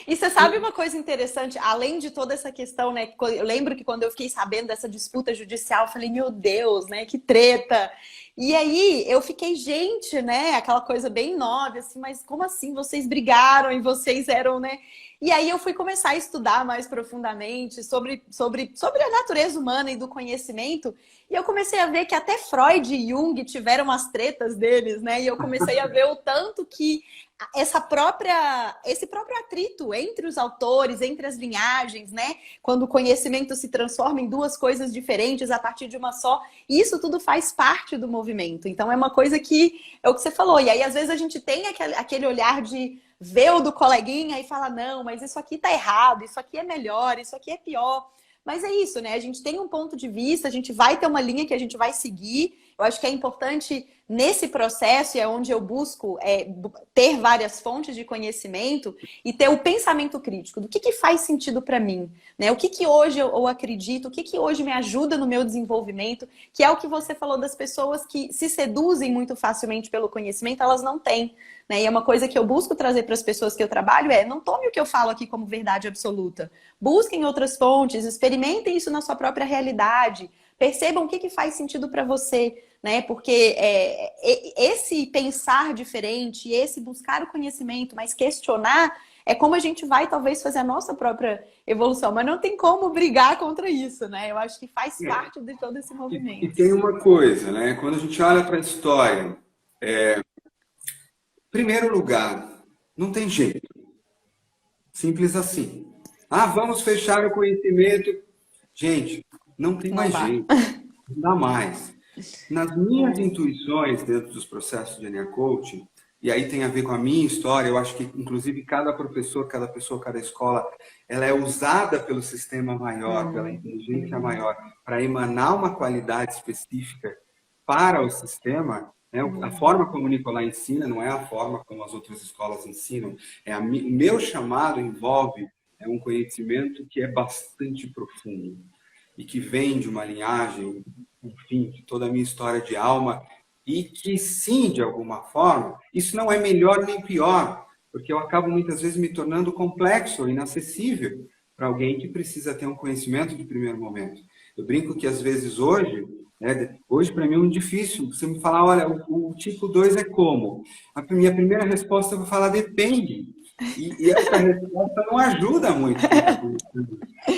E você sabe uma coisa interessante? Além de toda essa questão, né? Eu lembro que quando eu fiquei sabendo dessa disputa judicial, eu falei, meu Deus, né? Que treta! E aí eu fiquei, gente, né? Aquela coisa bem nova, assim, mas como assim? Vocês brigaram e vocês eram, né? E aí eu fui começar a estudar mais profundamente sobre a natureza humana e do conhecimento. E eu comecei a ver que até Freud e Jung tiveram as tretas deles, né? E eu comecei a ver o tanto que esse próprio atrito entre os autores, entre as linhagens, né? Quando o conhecimento se transforma em duas coisas diferentes a partir de uma só, isso tudo faz parte do movimento. Então é uma coisa que é o que você falou. E aí às vezes a gente tem aquele olhar de ver o do coleguinha e fala, não, mas isso aqui tá errado, isso aqui é melhor, isso aqui é pior. Mas é isso, né? A gente tem um ponto de vista, a gente vai ter uma linha que a gente vai seguir. Eu acho que é importante nesse processo, e é onde eu busco ter várias fontes de conhecimento e ter o pensamento crítico do que faz sentido para mim, né? O que hoje eu acredito, o que hoje me ajuda no meu desenvolvimento, que é o que você falou das pessoas que se seduzem muito facilmente pelo conhecimento, elas não têm, né? E é uma coisa que eu busco trazer para as pessoas que eu trabalho não tome o que eu falo aqui como verdade absoluta. Busquem outras fontes, experimentem isso na sua própria realidade, percebam o que faz sentido para você, né? Porque esse pensar diferente, esse buscar o conhecimento, mas questionar, é como a gente vai talvez fazer a nossa própria evolução, mas não tem como brigar contra isso, né? Eu acho que faz parte de todo esse movimento. E tem uma coisa, né? Quando a gente olha para a história, em primeiro lugar, não tem jeito. Simples assim. Vamos fechar o conhecimento. Gente, não tem mais jeito. Não dá mais. Nas minhas intuições dentro dos processos de Enneagram Coaching, e aí tem a ver com a minha história, eu acho que, inclusive, cada professor, cada pessoa, cada escola, ela é usada pelo sistema maior, pela inteligência maior, para emanar uma qualidade específica para o sistema, né? A forma como o Nicolai ensina não é a forma como as outras escolas ensinam. O meu chamado envolve um conhecimento que é bastante profundo e que vem de uma linhagem, enfim, de toda a minha história de alma, e que sim, de alguma forma, isso não é melhor nem pior. porque eu acabo muitas vezes me tornando complexo ou inacessível para alguém que precisa ter um conhecimento de primeiro momento. Eu brinco que às vezes hoje, né, hoje para mim é muito difícil, você me falar, olha, o tipo 2 é como? A minha primeira resposta eu vou falar, depende. E essa resposta não ajuda muito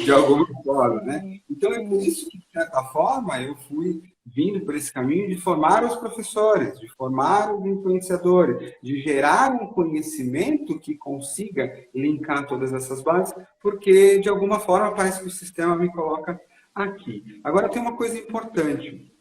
de alguma forma, né? Então é por isso que, de certa forma, eu fui vindo por esse caminho de formar os professores, de formar os influenciadores, de gerar um conhecimento que consiga linkar todas essas bases, porque, de alguma forma, parece que o sistema me coloca aqui. Agora, tem uma coisa importante.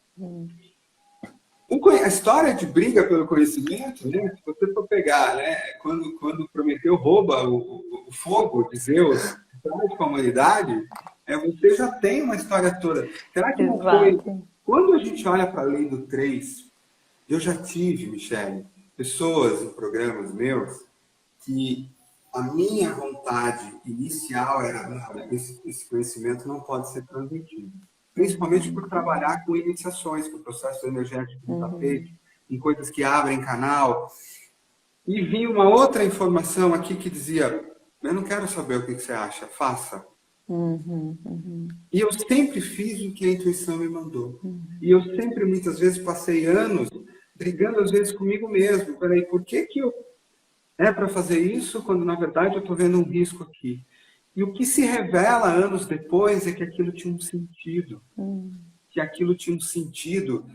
A história de briga pelo conhecimento, né? Se você for pegar, né? Quando Prometeu rouba o fogo de Zeus para a humanidade, você já tem uma história toda. Será que não foi? Quando a gente olha para a lei do 3, eu já tive, Michele, pessoas em programas meus que a minha vontade inicial era, não, esse conhecimento não pode ser transmitido. Principalmente por trabalhar com iniciações, com processos energéticos do tapete, em coisas que abrem canal. E vinha uma outra informação aqui que dizia, eu não quero saber o que você acha, faça. E eu sempre fiz o que a intuição me mandou. E eu sempre, muitas vezes, passei anos brigando, às vezes, comigo mesmo. Peraí, por que eu é para fazer isso, quando, na verdade, eu estou vendo um risco aqui? E o que se revela anos depois é que aquilo tinha um sentido. Que aquilo tinha um sentido,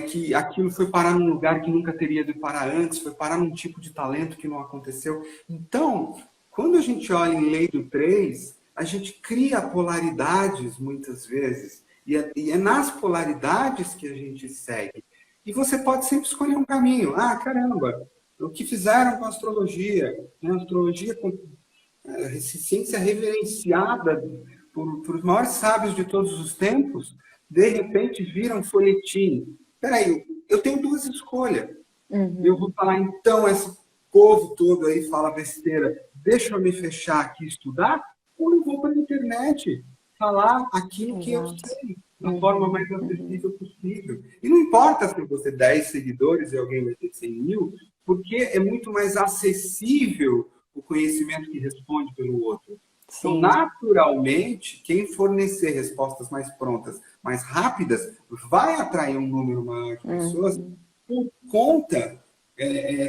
que aquilo foi parar num lugar que nunca teria de parar antes, foi parar num tipo de talento que não aconteceu. Então, quando a gente olha em Lei do 3, a gente cria polaridades, muitas vezes. E é nas polaridades que a gente segue. E você pode sempre escolher um caminho. Ah, caramba, o que fizeram com a astrologia? A astrologia ciência reverenciada por os maiores sábios de todos os tempos, de repente viram um folhetim. Peraí, eu tenho duas escolhas. Eu vou falar, então, esse povo todo aí fala besteira, deixa eu me fechar aqui e estudar, ou eu vou para a internet falar aquilo que eu sei, da forma mais acessível possível. E não importa se você tem 10 seguidores e alguém vai ter 100 mil, porque é muito mais acessível o conhecimento que responde pelo outro. Então, naturalmente, quem fornecer respostas mais prontas, mais rápidas, vai atrair um número maior de pessoas por conta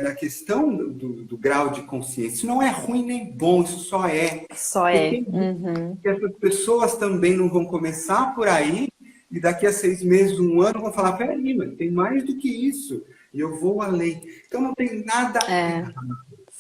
da questão do grau de consciência. Isso não é ruim nem bom, isso só é. Porque essas pessoas também não vão começar por aí e daqui a 6 meses, 1 ano, vão falar, peraí, mas tem mais do que isso. E eu vou além. Então, não tem nada errado.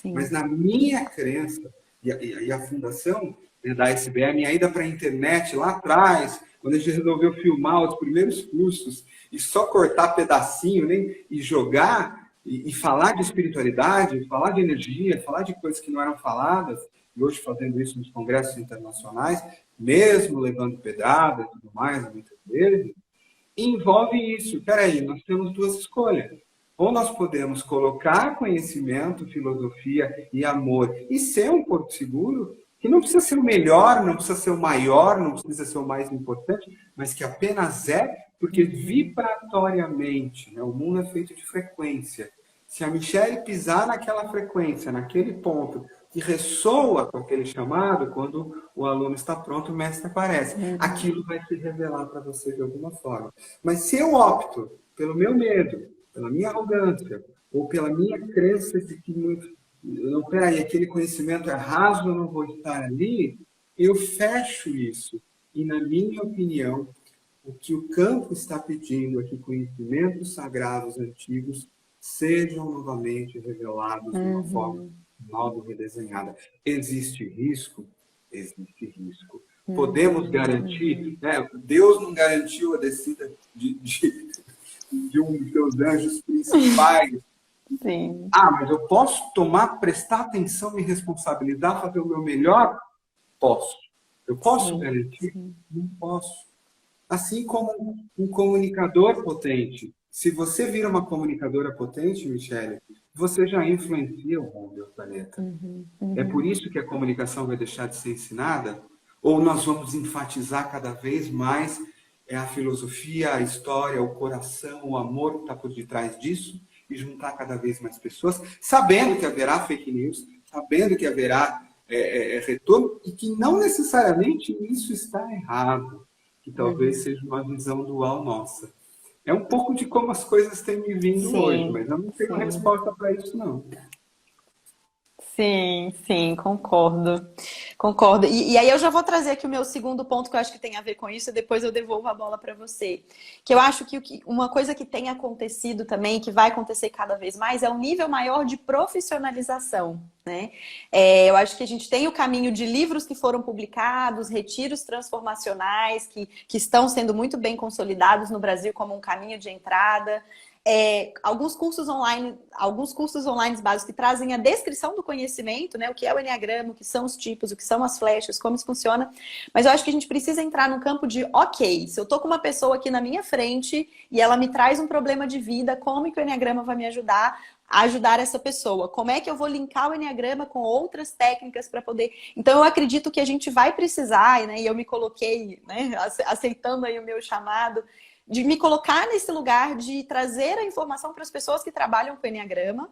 Mas na minha crença, e a fundação da SBM, ainda para a internet, lá atrás, quando a gente resolveu filmar os primeiros cursos e só cortar pedacinho, né, e jogar, e falar de espiritualidade, falar de energia, falar de coisas que não eram faladas, e hoje fazendo isso nos congressos internacionais, mesmo levando pedrada e tudo mais, muitas vezes, envolve isso. Peraí, nós temos 2 escolhas. Ou nós podemos colocar conhecimento, filosofia e amor e ser um porto seguro, que não precisa ser o melhor, não precisa ser o maior, não precisa ser o mais importante, mas que apenas porque vibratoriamente, né, o mundo é feito de frequência. Se a Michele pisar naquela frequência, naquele ponto, que ressoa com aquele chamado, quando o aluno está pronto, o mestre aparece. Aquilo vai se revelar para você de alguma forma. Mas se eu opto pelo meu medo, pela minha arrogância, ou pela minha crença de que, não, peraí, aquele conhecimento é raso, eu não vou estar ali, eu fecho isso. E, na minha opinião, o que o campo está pedindo é que conhecimentos sagrados antigos sejam novamente revelados de uma forma nova, redesenhada. Existe risco? Existe risco. Podemos garantir? Né? Deus não garantiu a descida de um dos seus anjos principais. Mas eu posso prestar atenção, me responsabilizar, fazer o meu melhor? Posso. Eu posso garantir? Não posso. Assim como um comunicador potente. Se você vira uma comunicadora potente, Michele, você já influencia o mundo e o planeta. É por isso que a comunicação vai deixar de ser ensinada? Ou nós vamos enfatizar cada vez mais a filosofia, a história, o coração, o amor que está por detrás disso e juntar cada vez mais pessoas, sabendo que haverá fake news, sabendo que haverá retorno e que não necessariamente isso está errado, que talvez seja uma visão dual nossa. É um pouco de como as coisas têm me vindo hoje, mas eu não tenho uma resposta para isso, não. Sim, sim, concordo. Concordo. E aí eu já vou trazer aqui o meu segundo ponto que eu acho que tem a ver com isso, e depois eu devolvo a bola para você. Que eu acho que uma coisa que tem acontecido também, que vai acontecer cada vez mais, é um nível maior de profissionalização, né? Eu acho que a gente tem o caminho de livros que foram publicados, retiros transformacionais, que estão sendo muito bem consolidados no Brasil como um caminho de entrada. Alguns cursos online básicos que trazem a descrição do conhecimento, né? O que é o enneagrama, o que são os tipos, o que são as flechas, como isso funciona. Mas eu acho que a gente precisa entrar no campo de, ok, se eu tô com uma pessoa aqui na minha frente e ela me traz um problema de vida, como que o enneagrama vai me ajudar a ajudar essa pessoa? Como é que eu vou linkar o enneagrama com outras técnicas para poder... Então eu acredito que a gente vai precisar, né? E eu me coloquei, né, aceitando aí o meu chamado, de me colocar nesse lugar de trazer a informação para as pessoas que trabalham com o enneagrama,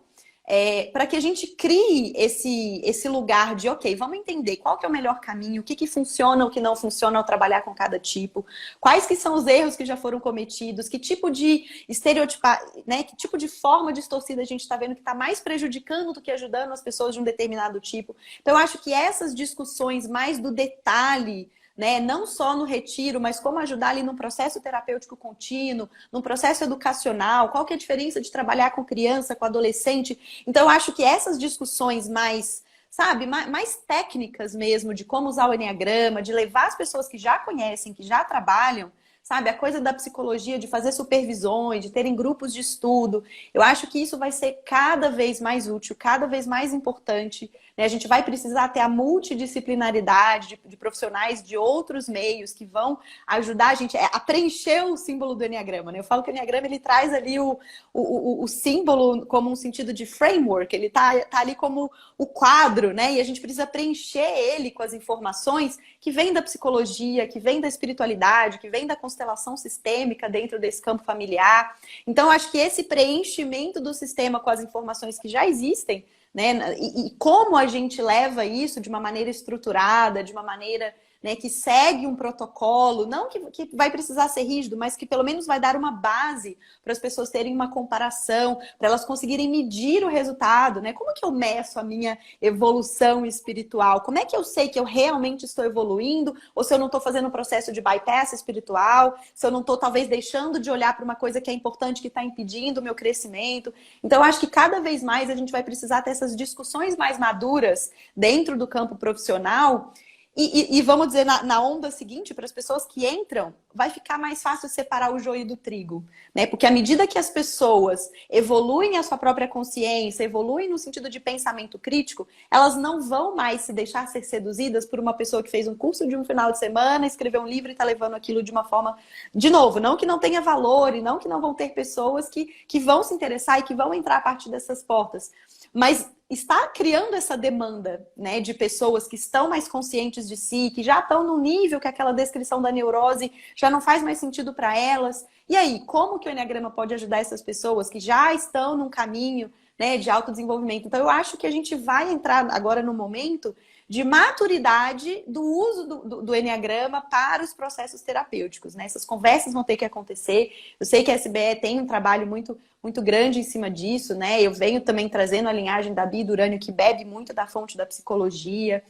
para que a gente crie esse lugar de, ok, vamos entender qual que é o melhor caminho, o que funciona, o que não funciona ao trabalhar com cada tipo, quais que são os erros que já foram cometidos, que tipo de estereotipar, né, que tipo de forma distorcida a gente está vendo que está mais prejudicando do que ajudando as pessoas de um determinado tipo. Então eu acho que essas discussões mais do detalhe, né? Não só no retiro, mas como ajudar ali no processo terapêutico contínuo, no processo educacional, qual que é a diferença de trabalhar com criança, com adolescente. Então, eu acho que essas discussões mais, sabe, mais técnicas mesmo, de como usar o enneagrama, de levar as pessoas que já conhecem, que já trabalham, sabe, a coisa da psicologia, de fazer supervisões, de terem grupos de estudo, eu acho que isso vai ser cada vez mais útil, cada vez mais importante, né? A gente vai precisar ter a multidisciplinaridade de profissionais de outros meios que vão ajudar a gente a preencher o símbolo do enneagrama, né? Eu falo que o enneagrama ele traz ali o símbolo como um sentido de framework, ele tá ali como o quadro, né? E a gente precisa preencher ele com as informações que vêm da psicologia, que vêm da espiritualidade, que vêm da constelação sistêmica dentro desse campo familiar. Então, acho que esse preenchimento do sistema com as informações que já existem, né? E como a gente leva isso de uma maneira estruturada, de uma maneira, né, que segue um protocolo, não que vai precisar ser rígido, mas que pelo menos vai dar uma base para as pessoas terem uma comparação, para elas conseguirem medir o resultado, né? Como que eu meço a minha evolução espiritual? Como é que eu sei que eu realmente estou evoluindo? Ou se eu não estou fazendo um processo de bypass espiritual? Se eu não estou, talvez, deixando de olhar para uma coisa que é importante, que está impedindo o meu crescimento? Então, eu acho que cada vez mais a gente vai precisar ter essas discussões mais maduras dentro do campo profissional. E vamos dizer, na onda seguinte, para as pessoas que entram, vai ficar mais fácil separar o joio do trigo, né? Porque à medida que as pessoas evoluem a sua própria consciência, evoluem no sentido de pensamento crítico, elas não vão mais se deixar ser seduzidas por uma pessoa que fez um curso de um final de semana, escreveu um livro e está levando aquilo de uma forma... De novo, não que não tenha valor e não que não vão ter pessoas que vão se interessar e que vão entrar a partir dessas portas. Mas está criando essa demanda, né, de pessoas que estão mais conscientes de si, que já estão no nível que aquela descrição da neurose já não faz mais sentido para elas. E aí, como que o enneagrama pode ajudar essas pessoas que já estão num caminho, né, de autodesenvolvimento? Então, eu acho que a gente vai entrar agora no momento de maturidade do uso do enneagrama para os processos terapêuticos, né? Essas conversas vão ter que acontecer. Eu sei que a SBE tem um trabalho muito grande em cima disso, né? Eu venho também trazendo a linhagem da Bia Durânio, que bebe muito da fonte da psicologia,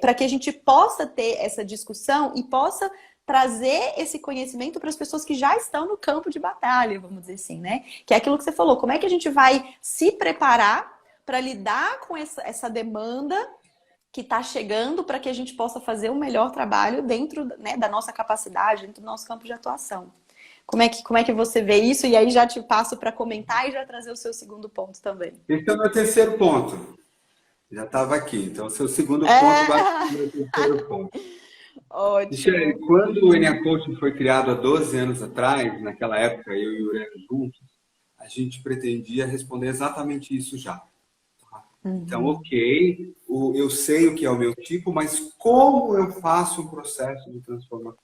para que a gente possa ter essa discussão e possa trazer esse conhecimento para as pessoas que já estão no campo de batalha, vamos dizer assim, né? Que é aquilo que você falou, como é que a gente vai se preparar para lidar com essa demanda que está chegando para que a gente possa fazer um melhor trabalho dentro, né, da nossa capacidade, dentro do nosso campo de atuação. Como é que você vê isso? E aí já te passo para comentar e já trazer o seu segundo ponto também. Esse é o meu terceiro ponto. Já estava aqui. Então, o seu segundo ponto vai para o meu terceiro ponto. Ótimo. Michele, quando o Enia Coaching foi criado há 12 anos atrás, naquela época, eu e o Urano juntos, a gente pretendia responder exatamente isso já. Então, ok, eu sei o que é o meu tipo, mas como eu faço um processo de transformação?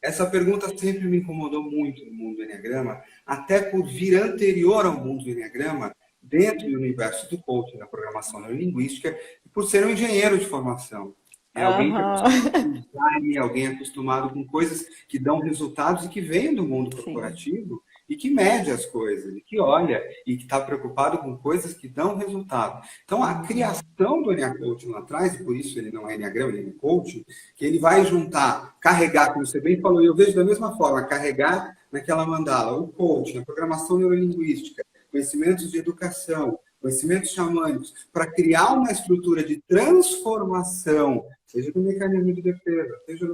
Essa pergunta sempre me incomodou muito no mundo do Enneagrama, até por vir anterior ao mundo do Enneagrama, dentro do universo do coaching, da programação neurolinguística, por ser um engenheiro de formação. É alguém que é acostumado com design, alguém acostumado com coisas que dão resultados e que vem do mundo corporativo e que mede as coisas, e que olha, e que está preocupado com coisas que dão resultado. Então, a criação do Enia Coaching lá atrás, e por isso ele não é Enneagrama, ele é Coaching, que ele vai juntar, carregar, como você bem falou, e eu vejo da mesma forma, carregar naquela mandala o coaching, a programação neurolinguística, conhecimentos de educação, conhecimentos xamânicos, para criar uma estrutura de transformação, seja do mecanismo de defesa, seja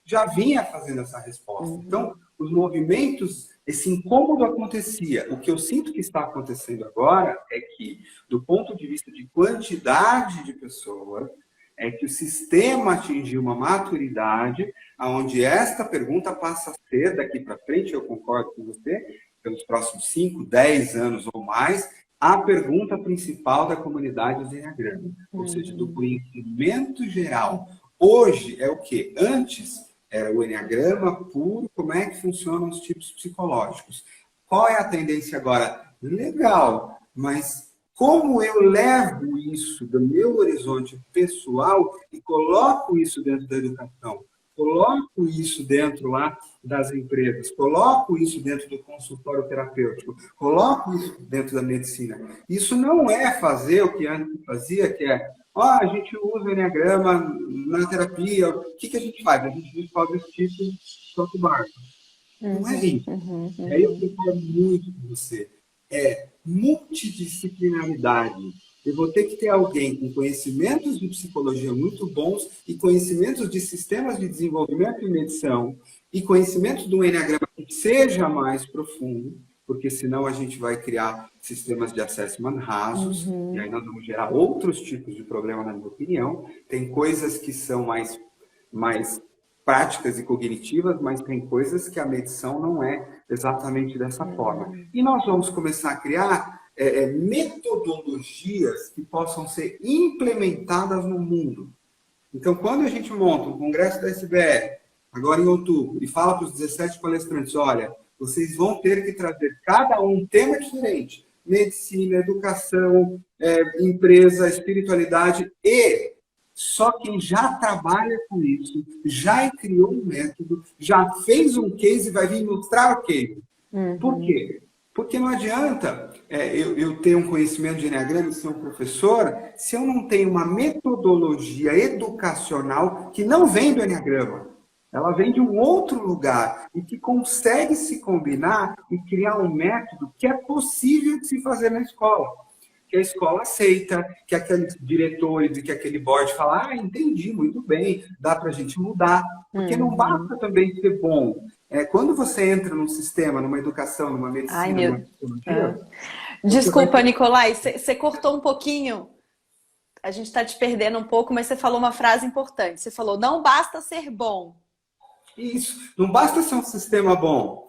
já vinha fazendo essa resposta. Então, os movimentos, esse incômodo acontecia. O que eu sinto que está acontecendo agora é que, do ponto de vista de quantidade de pessoas, é que o sistema atingiu uma maturidade onde esta pergunta passa a ser, daqui para frente, eu concordo com você, pelos próximos 5, 10 anos ou mais, a pergunta principal da comunidade do Enneagrama, ou seja, do conhecimento geral. Hoje é o quê? Antes era o Enneagrama puro, como é que funcionam os tipos psicológicos. Qual é a tendência agora? Legal, mas como eu levo isso do meu horizonte pessoal e coloco isso dentro da educação? Coloco isso dentro lá das empresas, coloco isso dentro do consultório terapêutico, coloco isso dentro da medicina. Isso não é fazer o que antes fazia, que é, a gente usa o Enneagrama na terapia, o que a gente faz? A gente descobre esse tipo de toque barco. Não é isso. Aí eu concordo muito com você. É multidisciplinaridade. Eu vou ter que ter alguém com conhecimentos de psicologia muito bons e conhecimentos de sistemas de desenvolvimento e medição e conhecimentos do Enneagrama que seja mais profundo, porque senão a gente vai criar sistemas de assessment rasos e aí nós vamos gerar outros tipos de problema, na minha opinião. Tem coisas que são mais práticas e cognitivas, mas tem coisas que a medição não é exatamente dessa forma. E nós vamos começar a criar metodologias que possam ser implementadas no mundo. Então, quando a gente monta um congresso da SBR, agora em outubro, e fala para os 17 palestrantes, olha, vocês vão ter que trazer cada um tema diferente. Medicina, educação, empresa, espiritualidade e só quem já trabalha com isso, já criou um método, já fez um case e vai vir mostrar o case. Por quê? Porque não adianta eu ter um conhecimento de Enneagrama e ser um professor se eu não tenho uma metodologia educacional que não vem do Enneagrama. Ela vem de um outro lugar e que consegue se combinar e criar um método que é possível de se fazer na escola. Que a escola aceita, que aqueles diretores e que aquele board fala, entendi, muito bem, dá para a gente mudar. Porque não basta também ser bom. Quando você entra num sistema, numa educação, numa medicina, numa psicologia... Desculpa, Nicolai, você cortou um pouquinho. A gente está te perdendo um pouco, mas você falou uma frase importante. Você falou, não basta ser bom. Isso, não basta ser um sistema bom.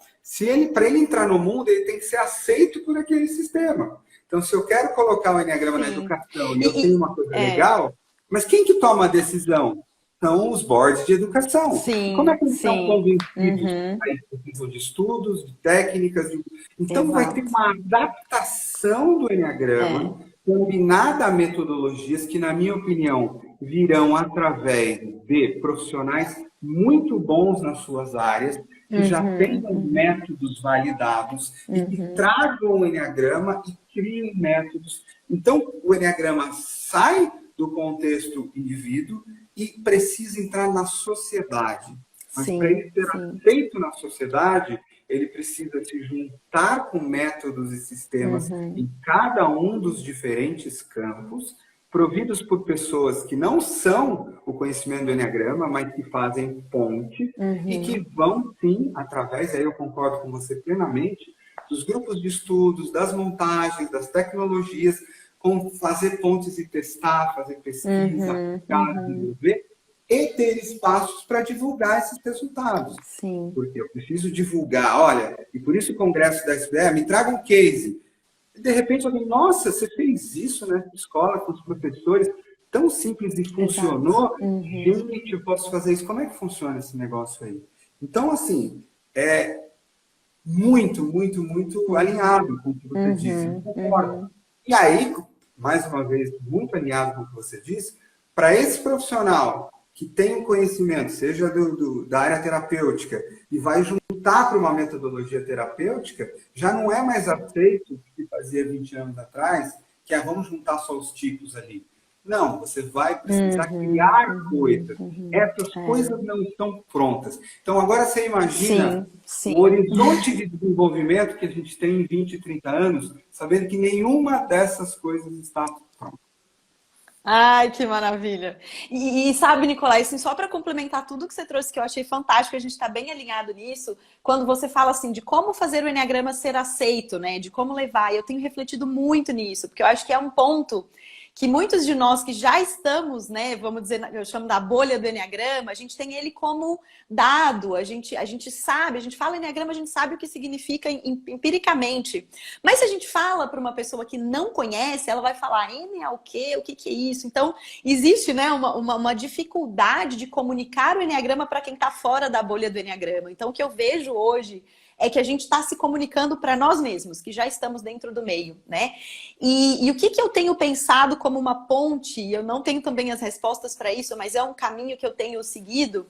Para ele entrar no mundo, ele tem que ser aceito por aquele sistema. Então, se eu quero colocar o Enneagrama na educação e eu tenho uma coisa legal, mas quem que toma a decisão? São os boards de educação. Como é que eles estão convencidos a nível de estudos, de técnicas? Então, vai ter uma adaptação do Enneagrama combinada a metodologias que, na minha opinião, virão através de profissionais muito bons nas suas áreas, que já tenham métodos validados e que tragam o Enneagrama e criem métodos. Então, o Enneagrama sai do contexto indivíduo e precisa entrar na sociedade. Mas para ele ser aceito na sociedade, ele precisa se juntar com métodos e sistemas em cada um dos diferentes campos, providos por pessoas que não são o conhecimento do Enneagrama, mas que fazem ponte e que vão, sim, através, aí eu concordo com você plenamente, dos grupos de estudos, das montagens, das tecnologias, com fazer pontes e testar, fazer pesquisa, aplicar, desenvolver, e ter espaços para divulgar esses resultados. Porque eu preciso divulgar, olha, e por isso o Congresso da SBR, me traga um case. E de repente alguém, nossa, você fez isso na escola com os professores, tão simples e funcionou. Gente, eu posso fazer isso. Como é que funciona esse negócio aí? Então, assim, é muito, muito, muito alinhado com o que você disse. Eu concordo. E aí, mais uma vez, muito alinhado com o que você disse, para esse profissional que tem um conhecimento, seja da área terapêutica, e vai juntar para uma metodologia terapêutica, já não é mais aceito o que se fazia 20 anos atrás, que é vamos juntar só os tipos ali. Não, você vai precisar criar coisas. Essas coisas não estão prontas. Então, agora você imagina o horizonte de desenvolvimento que a gente tem em 20, 30 anos, sabendo que nenhuma dessas coisas está pronta. Ai, que maravilha. E sabe, Nicolai, assim, só para complementar tudo que você trouxe, que eu achei fantástico, a gente está bem alinhado nisso, quando você fala assim de como fazer o Enneagrama ser aceito, né? De como levar. E eu tenho refletido muito nisso, porque eu acho que é um ponto que muitos de nós que já estamos, né, vamos dizer, eu chamo da bolha do Enneagrama, a gente tem ele como dado, a gente sabe, a gente fala Enneagrama, a gente sabe o que significa empiricamente. Mas se a gente fala para uma pessoa que não conhece, ela vai falar, N é o quê? O que é isso? Então, existe, né, uma dificuldade de comunicar o Enneagrama para quem está fora da bolha do Enneagrama. Então, o que eu vejo hoje é que a gente está se comunicando para nós mesmos, que já estamos dentro do meio, né? E o que eu tenho pensado como uma ponte, eu não tenho também as respostas para isso, mas é um caminho que eu tenho seguido,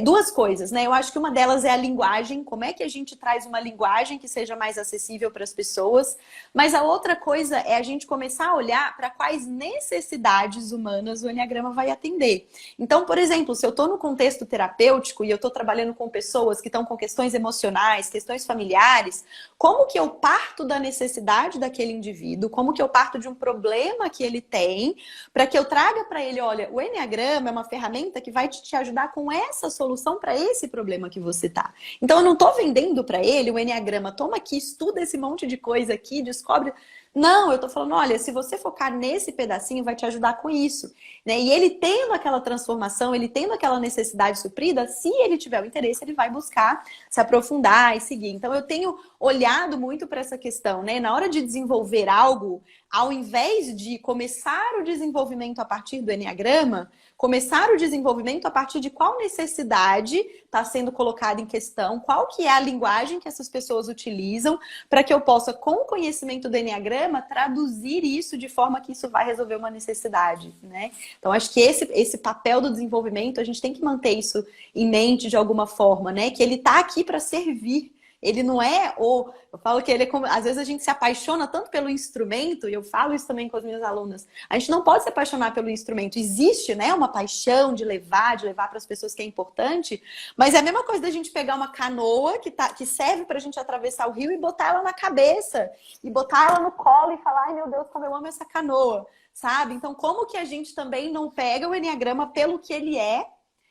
duas coisas, né? Eu acho que uma delas é a linguagem, como é que a gente traz uma linguagem que seja mais acessível para as pessoas, mas a outra coisa é a gente começar a olhar para quais necessidades humanas o Enneagrama vai atender. Então, por exemplo, se eu estou no contexto terapêutico e eu estou trabalhando com pessoas que estão com questões emocionais, questões familiares, como que eu parto da necessidade daquele indivíduo, como que eu parto de um problema que ele tem, para que eu traga para ele, olha, o Enneagrama é uma ferramenta que vai te ajudar com essa solução para esse problema que você tá. Então eu não tô vendendo para ele o Enneagrama, toma aqui, estuda esse monte de coisa aqui, descobre. Não, eu tô falando, olha, se você focar nesse pedacinho, vai te ajudar com isso. Né? E ele tendo aquela transformação, ele tendo aquela necessidade suprida, se ele tiver o interesse, ele vai buscar se aprofundar e seguir. Então eu tenho olhado muito para essa questão, né? Na hora de desenvolver algo, ao invés de começar o desenvolvimento a partir do Enneagrama, começar o desenvolvimento a partir de qual necessidade está sendo colocada em questão, qual que é a linguagem que essas pessoas utilizam, para que eu possa, com o conhecimento do Enneagrama, traduzir isso de forma que isso vai resolver uma necessidade, né? Então, acho que esse papel do desenvolvimento, a gente tem que manter isso em mente de alguma forma, né? Que ele está aqui para servir. Ele não é o... Eu falo que ele é como... Às vezes a gente se apaixona tanto pelo instrumento, e eu falo isso também com as minhas alunas. A gente não pode se apaixonar pelo instrumento. Existe, né, uma paixão de levar para as pessoas que é importante, mas é a mesma coisa da gente pegar uma canoa que serve pra gente atravessar o rio e botar ela na cabeça, e botar ela no colo e falar, ai meu Deus, como eu amo essa canoa, sabe? Então, como que a gente também não pega o Enneagrama pelo que ele é,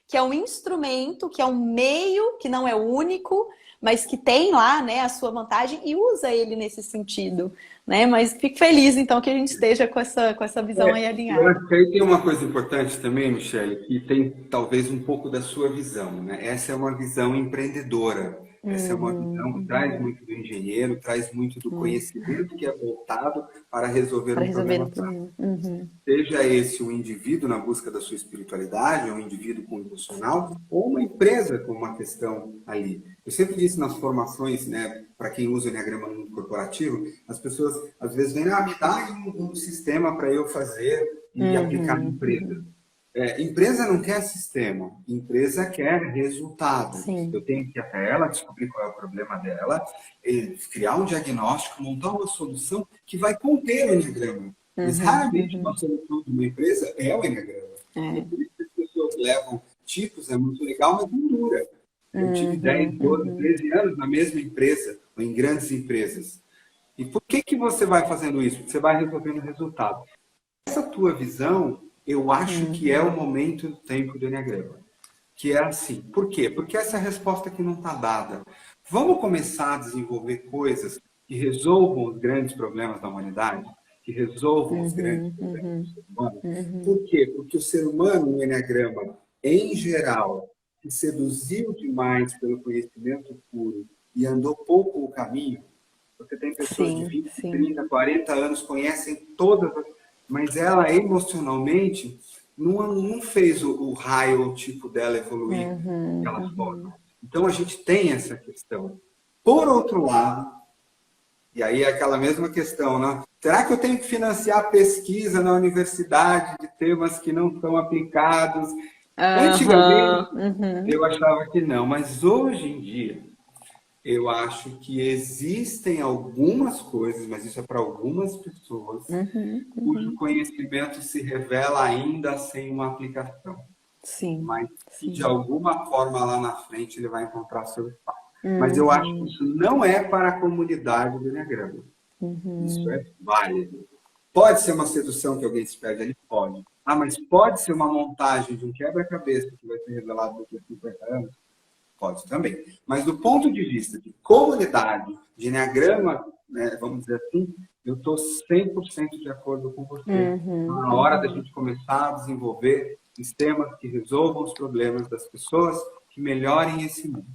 que é um instrumento, que é um meio, que não é único, mas que tem lá, né, a sua vantagem e usa ele nesse sentido, né? Mas fico feliz, então, que a gente esteja com essa visão aí alinhada. Eu acho que aí tem uma coisa importante também, Michele, que tem talvez um pouco da sua visão, né? Essa é uma visão empreendedora. Essa é uma visão que traz muito do engenheiro, traz muito do conhecimento que é voltado para resolver um problema. Seja esse um indivíduo na busca da sua espiritualidade, um indivíduo com emocional, ou uma empresa com uma questão ali. Eu sempre disse nas formações, né, para quem usa o Enneagrama no corporativo, as pessoas às vezes vêm, me dá um sistema para eu fazer e aplicar na empresa. Empresa não quer sistema, empresa quer resultado. Sim. Eu tenho que ir até ela, descobrir qual é o problema dela, criar um diagnóstico, montar uma solução que vai conter o Enneagrama. Mas raramente uma solução de uma empresa é o Enneagrama. Por isso que as pessoas levam tipos, é muito legal, mas não dura. Eu tive 10, 12, 13 anos na mesma empresa, ou em grandes empresas. E por que você vai fazendo isso? Porque você vai resolvendo resultado. Essa tua visão, eu acho que é o momento do tempo do Enneagrama. Que é assim. Por quê? Porque essa resposta aqui não está dada. Vamos começar a desenvolver coisas que resolvam os grandes problemas da humanidade? Que resolvam os grandes problemas do ser humano? Por quê? Porque o ser humano, no Enneagrama, em geral, se seduziu demais pelo conhecimento puro e andou pouco o caminho. Você tem pessoas de 20, 30, 40 anos, conhecem todas as... Mas ela, emocionalmente, não fez o raio, o tipo dela evoluir daquela forma. Então, a gente tem essa questão. Por outro lado, e aí é aquela mesma questão, né? Será que eu tenho que financiar pesquisa na universidade de temas que não são aplicados? Antigamente, eu achava que não, mas hoje em dia, eu acho que existem algumas coisas, mas isso é para algumas pessoas, cujo conhecimento se revela ainda sem uma aplicação. Sim, Mas que de sim. alguma forma lá na frente ele vai encontrar seu espaço. Mas eu acho que isso não é para a comunidade do Enneagrama. Isso é válido. Pode ser uma sedução que alguém se perde ali? Pode. Ah, mas pode ser uma montagem de um quebra-cabeça que vai ser revelado daqui a 50 anos? Pode também. Mas do ponto de vista de comunidade, de Enneagrama, né, vamos dizer assim, eu estou 100% de acordo com você. Na hora da gente começar a desenvolver sistemas que resolvam os problemas das pessoas, que melhorem esse mundo.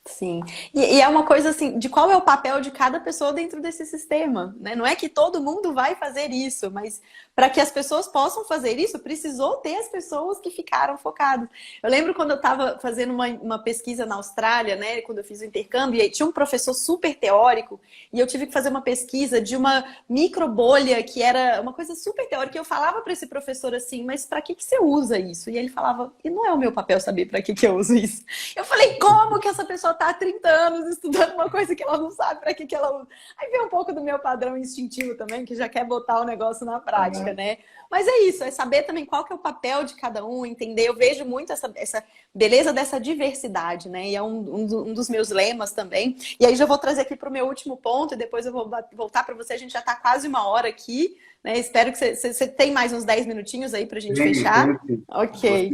Sim. E é uma coisa assim, de qual é o papel de cada pessoa dentro desse sistema, né? Não é que todo mundo vai fazer isso, mas para que as pessoas possam fazer isso, precisou ter as pessoas que ficaram focadas. Eu lembro quando eu estava fazendo uma pesquisa na Austrália, né? Quando eu fiz o intercâmbio, e aí tinha um professor super teórico, e eu tive que fazer uma pesquisa de uma microbolha, que era uma coisa super teórica, e eu falava para esse professor assim, mas para que você usa isso? E ele falava, e não é o meu papel saber para que eu uso isso. Eu falei, como que essa pessoa está há 30 anos estudando uma coisa que ela não sabe para que ela usa? Aí vem um pouco do meu padrão instintivo também, que já quer botar o negócio na prática, né? Mas é isso, é saber também qual que é o papel de cada um, entender. Eu vejo muito essa beleza dessa diversidade, né? E é um dos meus lemas também. E aí já vou trazer aqui para o meu último ponto, e depois eu vou voltar para você. A gente já está quase 1 hora aqui, né? Espero que você tenha mais uns 10 minutinhos aí para a gente fechar. Sim. Ok.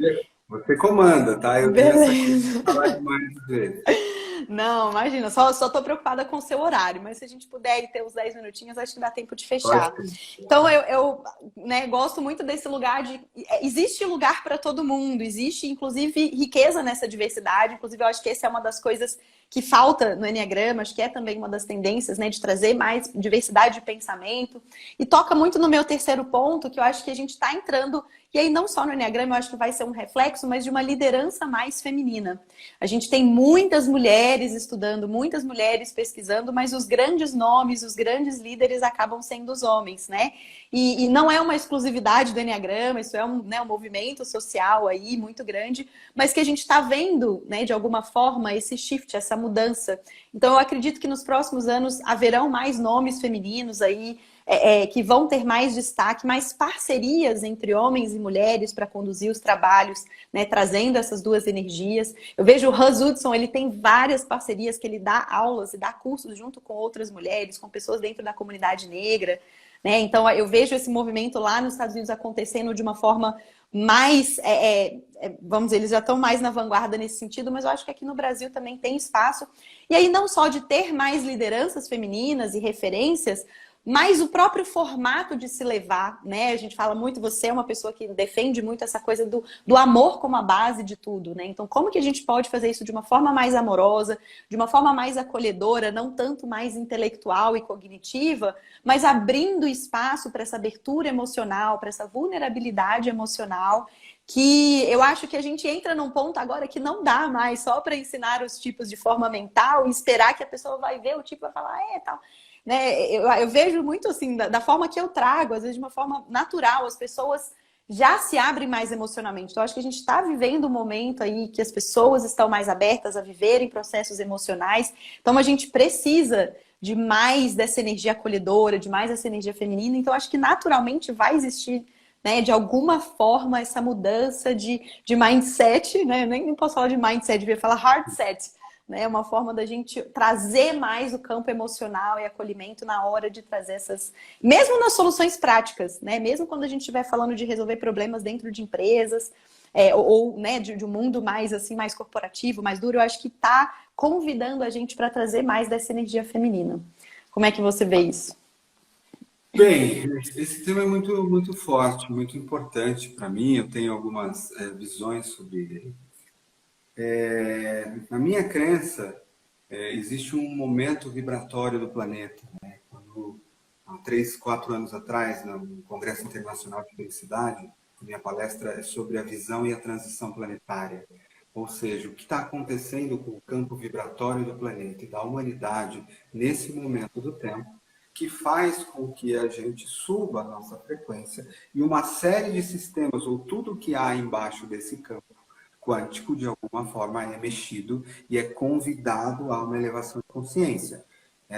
Você comanda, tá? Eu tenho essa coisa de falar demais às vezes. Não, imagina, só tô preocupada com o seu horário, mas se a gente puder ir ter os 10 minutinhos, acho que dá tempo de fechar. Então, eu né, gosto muito desse lugar de... Existe lugar para todo mundo, existe, inclusive, riqueza nessa diversidade. Inclusive, eu acho que essa é uma das coisas que falta no Enneagrama, acho que é também uma das tendências, né, de trazer mais diversidade de pensamento. E toca muito no meu terceiro ponto, que eu acho que a gente está entrando, e aí não só no Enneagrama, eu acho que vai ser um reflexo, mas de uma liderança mais feminina. A gente tem muitas mulheres estudando, muitas mulheres pesquisando, mas os grandes nomes, os grandes líderes acabam sendo os homens, né? E não é uma exclusividade do Enneagrama, isso é um movimento social aí muito grande, mas que a gente está vendo, né, de alguma forma, esse shift, essa mudança. Então, eu acredito que nos próximos anos haverão mais nomes femininos aí, que vão ter mais destaque, mais parcerias entre homens e mulheres para conduzir os trabalhos, né, trazendo essas duas energias. Eu vejo o Hans Hudson, ele tem várias parcerias que ele dá aulas e dá cursos junto com outras mulheres, com pessoas dentro da comunidade negra, né? Então, eu vejo esse movimento lá nos Estados Unidos acontecendo de uma forma mais, vamos dizer, eles já estão mais na vanguarda nesse sentido, mas eu acho que aqui no Brasil também tem espaço. E aí, não só de ter mais lideranças femininas e referências, mas o próprio formato de se levar, né? A gente fala muito, você é uma pessoa que defende muito essa coisa do amor como a base de tudo, né? Então, como que a gente pode fazer isso de uma forma mais amorosa, de uma forma mais acolhedora, não tanto mais intelectual e cognitiva, mas abrindo espaço para essa abertura emocional, para essa vulnerabilidade emocional, que eu acho que a gente entra num ponto agora que não dá mais só para ensinar os tipos de forma mental e esperar que a pessoa vai ver o tipo e vai falar, tal. Né? Eu vejo muito assim, da forma que eu trago, às vezes de uma forma natural, as pessoas já se abrem mais emocionalmente. Então, acho que a gente está vivendo um momento aí que as pessoas estão mais abertas a viverem processos emocionais. Então, a gente precisa de mais dessa energia acolhedora, de mais dessa energia feminina. Então, acho que naturalmente vai existir, né, de alguma forma, essa mudança de mindset, né? Eu nem posso falar de mindset, devia falar heartset. Né, uma forma da gente trazer mais o campo emocional e acolhimento na hora de trazer essas... Mesmo nas soluções práticas, né? Mesmo quando a gente estiver falando de resolver problemas dentro de empresas, ou né, de um mundo mais, assim, mais corporativo, mais duro, eu acho que está convidando a gente para trazer mais dessa energia feminina. Como é que você vê isso? Bem, esse tema é muito, muito forte, muito importante para mim. Eu tenho algumas visões sobre ele. Na minha crença, existe um momento vibratório do planeta. Né? Quando, há 3, 4 anos atrás, no Congresso Internacional de Felicidade, minha palestra é sobre a visão e a transição planetária. Ou seja, o que está acontecendo com o campo vibratório do planeta e da humanidade nesse momento do tempo, que faz com que a gente suba a nossa frequência e uma série de sistemas, ou tudo que há embaixo desse campo quântico, de alguma forma, é mexido e é convidado a uma elevação de consciência.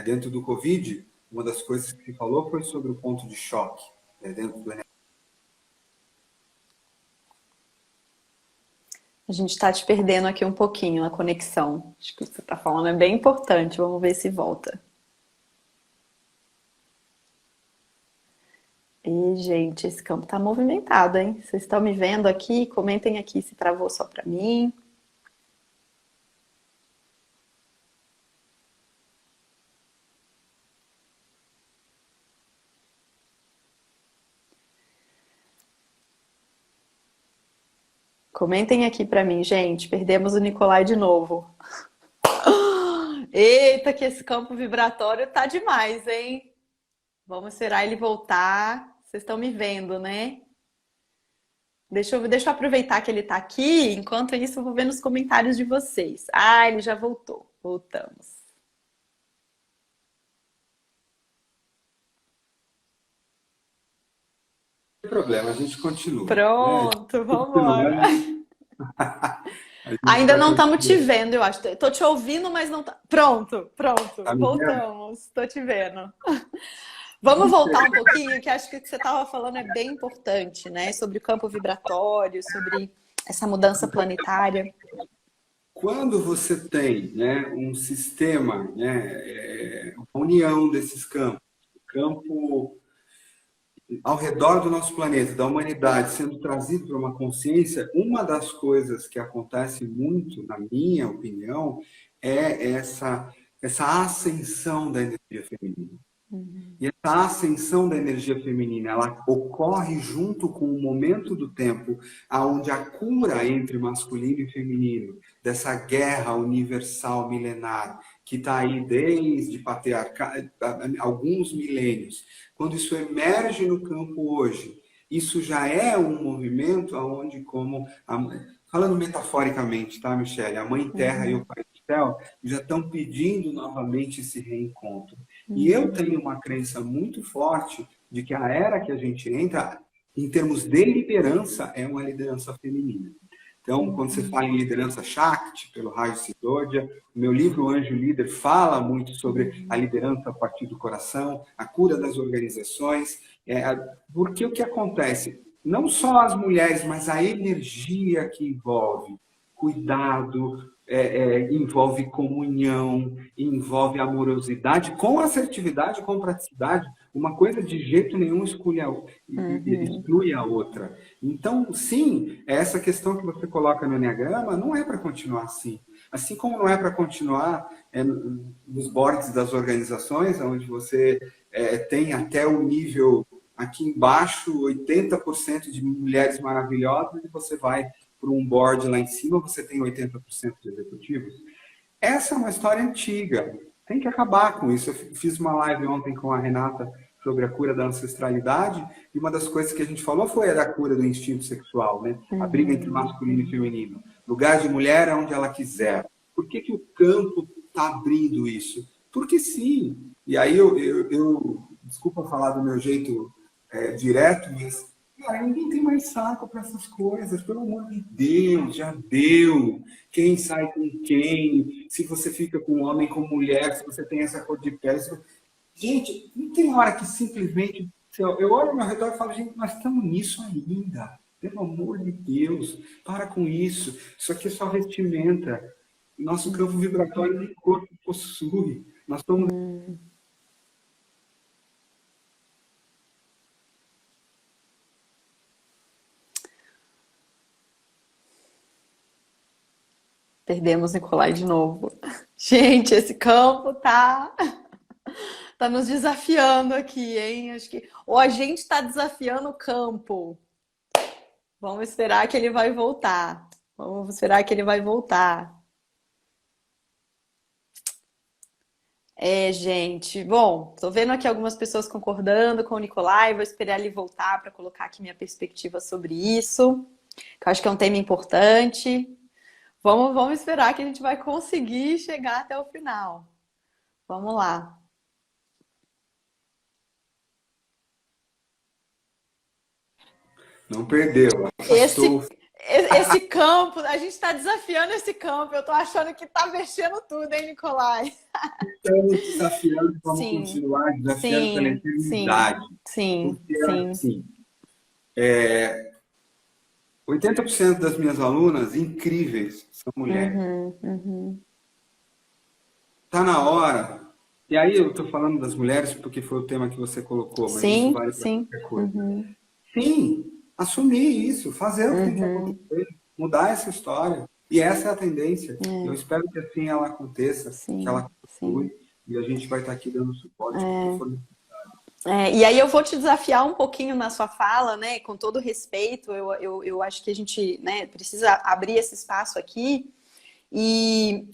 Dentro do Covid, uma das coisas que se falou foi sobre o ponto de choque, dentro do. A gente está te perdendo aqui um pouquinho a conexão. Acho que o que você está falando é bem importante. Vamos ver se volta. E, gente, esse campo tá movimentado, hein? Vocês estão me vendo aqui? Comentem aqui se travou só para mim. Comentem aqui para mim, gente. Perdemos o Nicolai de novo. Eita, que esse campo vibratório tá demais, hein? Vamos esperar ele voltar. Vocês estão me vendo, né? Deixa eu aproveitar que ele tá aqui. Enquanto isso, eu vou ver nos comentários de vocês. Ah, ele já voltou. Voltamos. Não tem problema, a gente continua. Pronto, vamos embora. Ainda não estamos te vendo, eu acho. Tô te ouvindo, mas não tá. Pronto, Tá me vendo? voltamos. Tô te vendo. Vamos voltar um pouquinho, que acho que o que você estava falando é bem importante, né? Sobre o campo vibratório, sobre essa mudança planetária. Quando você tem, um sistema, uma união desses campos, o campo ao redor do nosso planeta, da humanidade, sendo trazido para uma consciência, uma das coisas que acontece muito, na minha opinião, é essa ascensão da energia feminina. E essa ascensão da energia feminina, ela ocorre junto com o momento do tempo onde a cura entre masculino e feminino, dessa guerra universal milenar, que está aí desde alguns milênios, quando isso emerge no campo hoje, isso já é um movimento onde, falando metaforicamente, tá, Michele? A Mãe Terra e o Pai do Céu já estão pedindo novamente esse reencontro. E eu tenho uma crença muito forte de que a era que a gente entra, em termos de liderança, é uma liderança feminina. Então, quando você fala em liderança Shakti, pelo Raj Siddhya, o meu livro Anjo Líder fala muito sobre a liderança a partir do coração, a cura das organizações, porque o que acontece? Não só as mulheres, mas a energia que envolve cuidado, envolve comunhão, envolve amorosidade, com assertividade, com praticidade. Uma coisa de jeito nenhum exclui a outra. Então, sim, essa questão que você coloca no Enneagrama não é para continuar assim. Assim como não é para continuar nos boards das organizações, onde você tem até o nível aqui embaixo, 80% de mulheres maravilhosas, e você vai para um board lá em cima, você tem 80% de executivos. Essa é uma história antiga. Tem que acabar com isso. Eu fiz uma live ontem com a Renata sobre a cura da ancestralidade, e uma das coisas que a gente falou foi a da cura do instinto sexual, né? A briga entre masculino e feminino. Lugar de mulher é onde ela quiser. Por que o campo está abrindo isso? Porque sim. E aí eu desculpa falar do meu jeito direto, mas cara, ninguém tem mais saco para essas coisas, pelo amor de Deus, já deu. Quem sai com quem, se você fica com homem, com mulher, se você tem essa cor de pele. Gente, não tem hora que simplesmente... Eu olho ao meu redor e falo, gente, nós estamos nisso ainda. Pelo amor de Deus, para com isso. Isso aqui é só vestimenta. Nosso campo vibratório nem corpo possui. Nós estamos... Perdemos Nicolai de novo. Gente, esse campo tá nos desafiando aqui, hein? Acho que ou a gente está desafiando o campo. Vamos esperar que ele vai voltar. Vamos esperar que ele vai voltar. Gente. Bom, tô vendo aqui algumas pessoas concordando com o Nicolai. Vou esperar ele voltar para colocar aqui minha perspectiva sobre isso, que eu acho que é um tema importante. Vamos esperar que a gente vai conseguir chegar até o final. Vamos lá. Não perdeu, Esse, afastou. esse campo, a gente está desafiando esse campo. Eu tô achando que tá mexendo tudo, hein, Nicolai? Estamos desafiando, vamos Sim, continuar desafiando pela sim, sim, eternidade. sim, Porque, sim. assim, 80% das minhas alunas incríveis são mulheres. Uhum, uhum. Está na hora, e aí eu estou falando das mulheres porque foi o tema que você colocou, mas isso Sim, vale para sim. qualquer coisa. Uhum, Sim, assumir isso, fazer o que tem que uhum. acontecer, mudar essa história. E essa é a tendência. Eu É, espero que assim ela aconteça, que sim, ela sim. continue, e a gente vai estar aqui dando suporte para o que for. E aí eu vou te desafiar um pouquinho na sua fala, né? Com todo respeito, eu acho que a gente, né, precisa abrir esse espaço aqui. E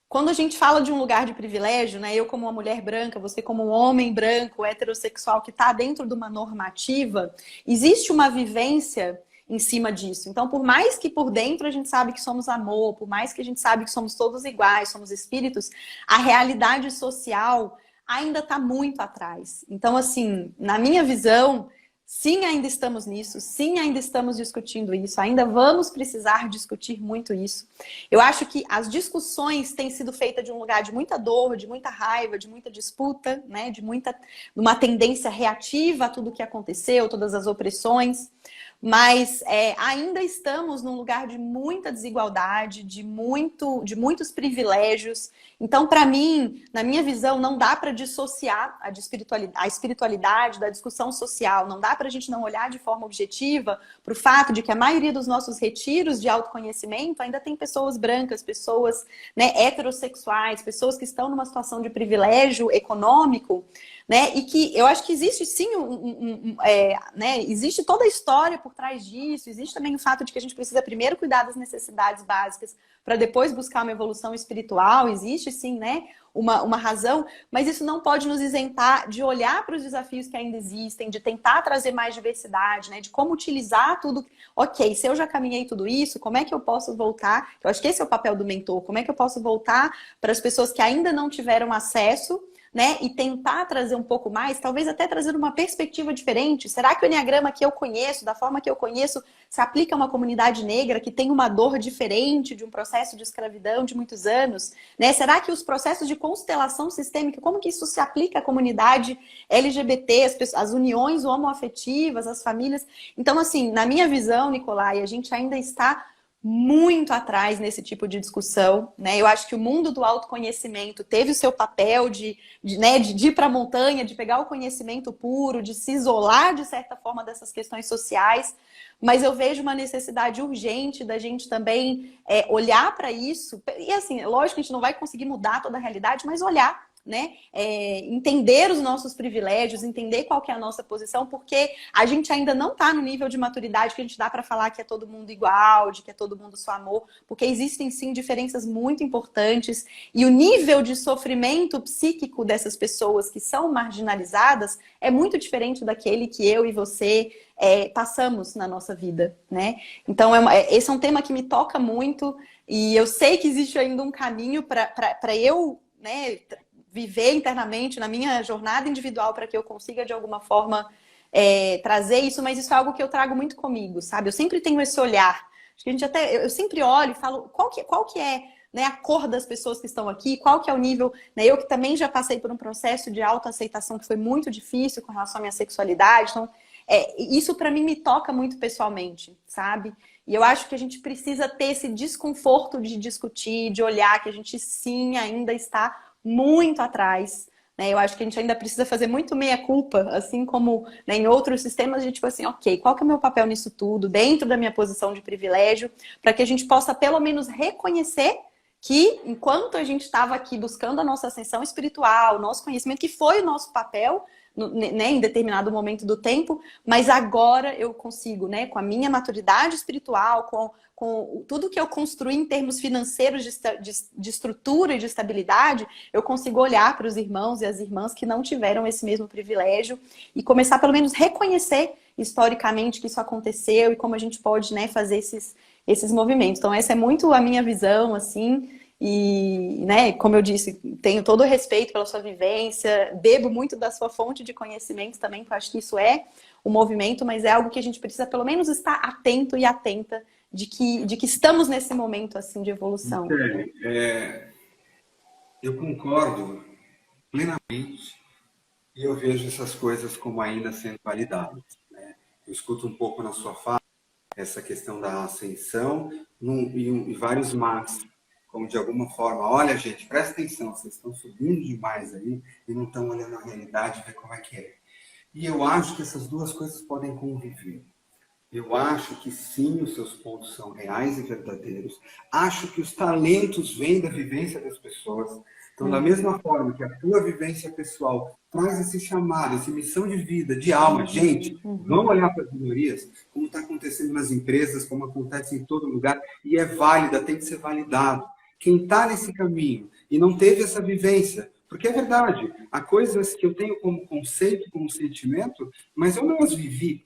quando a gente fala de um lugar de privilégio, né? Eu como uma mulher branca, você como um homem branco, heterossexual, que está dentro de uma normativa, existe uma vivência em cima disso. Então, por mais que por dentro a gente sabe que somos amor, por mais que a gente sabe que somos todos iguais, somos espíritos, a realidade social ainda está muito atrás. Então, assim, na minha visão, sim, ainda estamos nisso, sim, ainda estamos discutindo isso, ainda vamos precisar discutir muito isso. Eu acho que as discussões têm sido feitas de um lugar de muita dor, de muita raiva, de muita disputa, né? De uma tendência reativa a tudo que aconteceu, todas as opressões. Mas ainda estamos num lugar de muita desigualdade, de muitos privilégios. Então, para mim, na minha visão, não dá para dissociar a espiritualidade da discussão social. Não dá para a gente não olhar de forma objetiva para o fato de que a maioria dos nossos retiros de autoconhecimento ainda tem pessoas brancas, pessoas, né, heterossexuais, pessoas que estão numa situação de privilégio econômico, né? E que eu acho que existe sim né? Existe toda a história por trás disso, existe também o fato de que a gente precisa primeiro cuidar das necessidades básicas para depois buscar uma evolução espiritual, existe sim, né? Uma razão, mas isso não pode nos isentar de olhar para os desafios que ainda existem, de tentar trazer mais diversidade, né? De como utilizar tudo. Ok, se eu já caminhei tudo isso, como é que eu posso voltar? Eu acho que esse é o papel do mentor. Como é que eu posso voltar para as pessoas que ainda não tiveram acesso, né? E tentar trazer um pouco mais, talvez até trazer uma perspectiva diferente. Será que o Enneagrama que eu conheço, da forma que eu conheço, se aplica a uma comunidade negra que tem uma dor diferente de um processo de escravidão de muitos anos, né? Será que os processos de constelação sistêmica, como que isso se aplica à comunidade LGBT, as uniões homoafetivas, as famílias? Então, assim, na minha visão, Nicolai, a gente ainda está muito atrás nesse tipo de discussão, né? Eu acho que o mundo do autoconhecimento teve o seu papel né, de ir para a montanha, de pegar o conhecimento puro, de se isolar de certa forma dessas questões sociais, mas eu vejo uma necessidade urgente da gente também olhar para isso, e assim, lógico que a gente não vai conseguir mudar toda a realidade, mas olhar, né? Entender os nossos privilégios, entender qual que é a nossa posição, porque a gente ainda não está no nível de maturidade que a gente dá para falar que é todo mundo igual, de que é todo mundo só amor, porque existem sim diferenças muito importantes e o nível de sofrimento psíquico dessas pessoas que são marginalizadas é muito diferente daquele que eu e você passamos na nossa vida, né? Então esse é um tema que me toca muito e eu sei que existe ainda um caminho para eu, né, viver internamente na minha jornada individual para que eu consiga, de alguma forma, trazer isso, mas isso é algo que eu trago muito comigo, sabe? Eu sempre tenho esse olhar. Acho que a gente eu sempre olho e falo qual que é, né, a cor das pessoas que estão aqui, qual que é o nível, né? Eu que também já passei por um processo de autoaceitação que foi muito difícil com relação à minha sexualidade, então isso para mim me toca muito pessoalmente, sabe? E eu acho que a gente precisa ter esse desconforto de discutir, de olhar que a gente sim ainda está muito atrás, né? Eu acho que a gente ainda precisa fazer muito meia-culpa, assim como, né, em outros sistemas a gente tipo assim, ok, qual que é o meu papel nisso tudo, dentro da minha posição de privilégio, para que a gente possa pelo menos reconhecer que enquanto a gente estava aqui buscando a nossa ascensão espiritual, o nosso conhecimento, que foi o nosso papel, né, em determinado momento do tempo, mas agora eu consigo, né, com a minha maturidade espiritual, com tudo que eu construí em termos financeiros de estrutura e de estabilidade, eu consigo olhar para os irmãos e as irmãs que não tiveram esse mesmo privilégio e começar pelo menos reconhecer historicamente que isso aconteceu e como a gente pode, né, fazer esses movimentos. Então essa é muito a minha visão, assim. E, né, como eu disse, tenho todo o respeito pela sua vivência, bebo muito da sua fonte de conhecimento também, porque eu acho que isso é o movimento, mas é algo que a gente precisa pelo menos estar atento e atenta de que estamos nesse momento assim de evolução. Eu concordo plenamente e eu vejo essas coisas como ainda sendo validadas, né? Eu escuto um pouco na sua fala essa questão da ascensão e vários mas, como de alguma forma, olha gente, presta atenção, vocês estão subindo demais aí e não estão olhando a realidade e ver como é que é. E eu acho que essas duas coisas podem conviver. Eu acho que sim, os seus pontos são reais e verdadeiros. Acho que os talentos vêm da vivência das pessoas. Então, da mesma forma que a tua vivência pessoal traz esse chamado, essa missão de vida, de alma, gente, vamos olhar para as minorias, como está acontecendo nas empresas, como acontece em todo lugar, e é válida, tem que ser validado. Quem está nesse caminho e não teve essa vivência, porque é verdade, há coisas que eu tenho como conceito, como sentimento, mas eu não as vivi.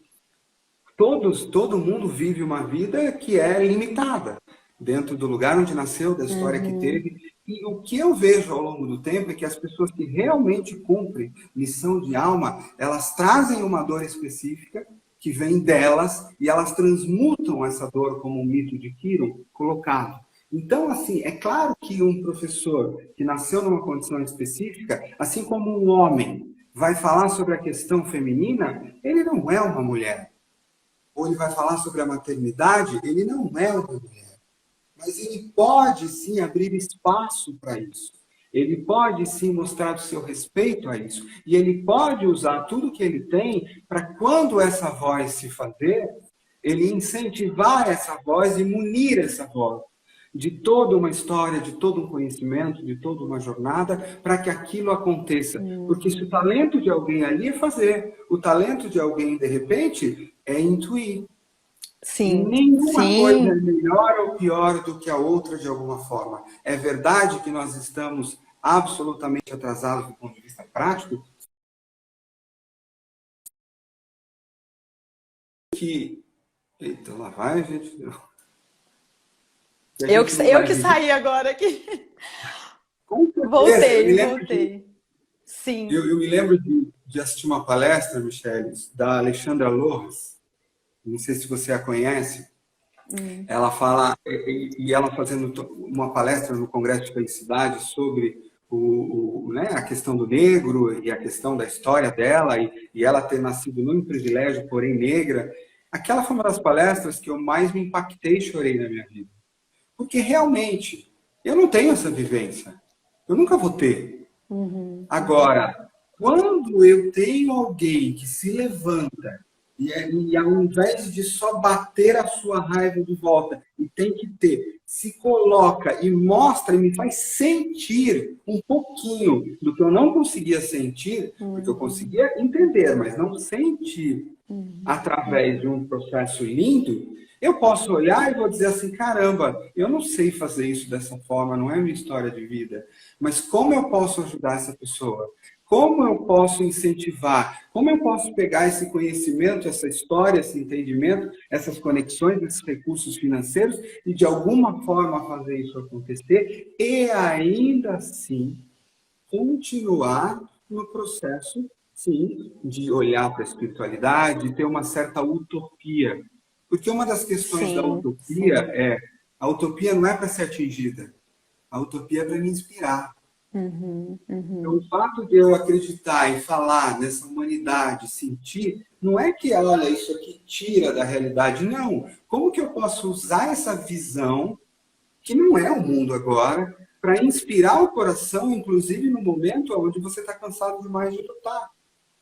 Todo mundo vive uma vida que é limitada, dentro do lugar onde nasceu, da história que teve. E o que eu vejo ao longo do tempo é que as pessoas que realmente cumprem missão de alma, elas trazem uma dor específica que vem delas e elas transmutam essa dor como um mito de Kiron colocado. Então, assim, é claro que um professor que nasceu numa condição específica, assim como um homem vai falar sobre a questão feminina, ele não é uma mulher. Ou ele vai falar sobre a maternidade, ele não é uma mulher. Mas ele pode, sim, abrir espaço para isso. Ele pode, sim, mostrar o seu respeito a isso. E ele pode usar tudo que ele tem para, quando essa voz se fazer, ele incentivar essa voz e munir essa voz de toda uma história, de todo um conhecimento, de toda uma jornada, para que aquilo aconteça. Porque se o talento de alguém ali é fazer, o talento de alguém, de repente, é intuir. Sim, Nenhuma sim. coisa é melhor ou pior do que a outra de alguma forma. É verdade que nós estamos absolutamente atrasados do ponto de vista prático, que... Eita, lá vai, gente. Eu que saí agora aqui. Com certeza, Voltei. Sim. Eu me lembro de assistir uma palestra, Michele, da Alexandra Lojas. Não sei se você a conhece. Ela fala, e ela fazendo uma palestra no Congresso de Felicidade sobre né, a questão do negro e a questão da história dela, e ela ter nascido num privilégio, porém negra. Aquela foi uma das palestras que eu mais me impactei e chorei na minha vida. Porque realmente, eu não tenho essa vivência. Eu nunca vou ter. Agora, quando eu tenho alguém que se levanta e ao invés de só bater a sua raiva de volta, e tem que ter, se coloca e mostra e me faz sentir um pouquinho do que eu não conseguia sentir, porque eu conseguia entender, mas não sentir através de um processo lindo, eu posso olhar e vou dizer assim, caramba, eu não sei fazer isso dessa forma, não é minha história de vida, mas como eu posso ajudar essa pessoa? Como eu posso incentivar? Como eu posso pegar esse conhecimento, essa história, esse entendimento, essas conexões, esses recursos financeiros e, de alguma forma, fazer isso acontecer e, ainda assim, continuar no processo, sim, de olhar para a espiritualidade, de ter uma certa utopia. Porque uma das questões da utopia é a utopia não é para ser atingida, a utopia é para me inspirar. Então, o fato de eu acreditar e falar nessa humanidade, sentir, não é que, olha, isso aqui tira da realidade, não. Como que eu posso usar essa visão, que não é o mundo agora, para inspirar o coração, inclusive no momento onde você está cansado demais de lutar?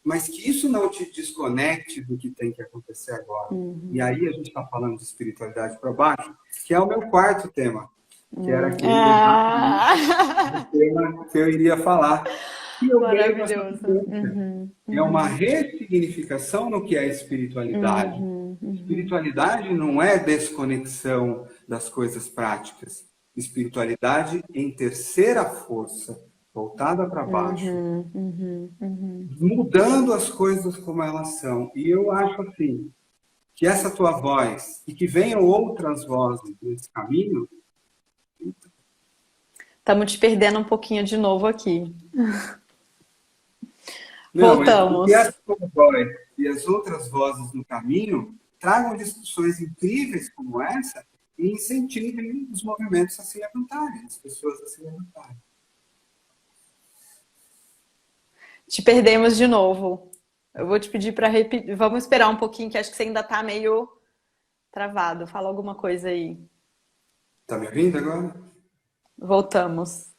Mas que isso não te desconecte do que tem que acontecer agora. E aí a gente está falando de espiritualidade para baixo, que é o meu quarto tema. Que era aquele tema que eu iria falar. E eu Maravilhoso. É uma ressignificação no que é espiritualidade. Espiritualidade não é desconexão das coisas práticas. Espiritualidade em terceira força, voltada para baixo. Mudando as coisas como elas são. E eu acho assim, que essa tua voz, e que venham outras vozes nesse caminho, estamos te perdendo um pouquinho de novo aqui. Não, mas Voltamos. que essa voz e as outras vozes no caminho tragam discussões incríveis como essa e incentivem os movimentos a se levantarem, as pessoas a se levantarem. Te perdemos de novo. Eu vou te pedir para repetir. Vamos esperar um pouquinho, que acho que você ainda está meio travado. Fala alguma coisa aí. Tá me ouvindo agora? Voltamos.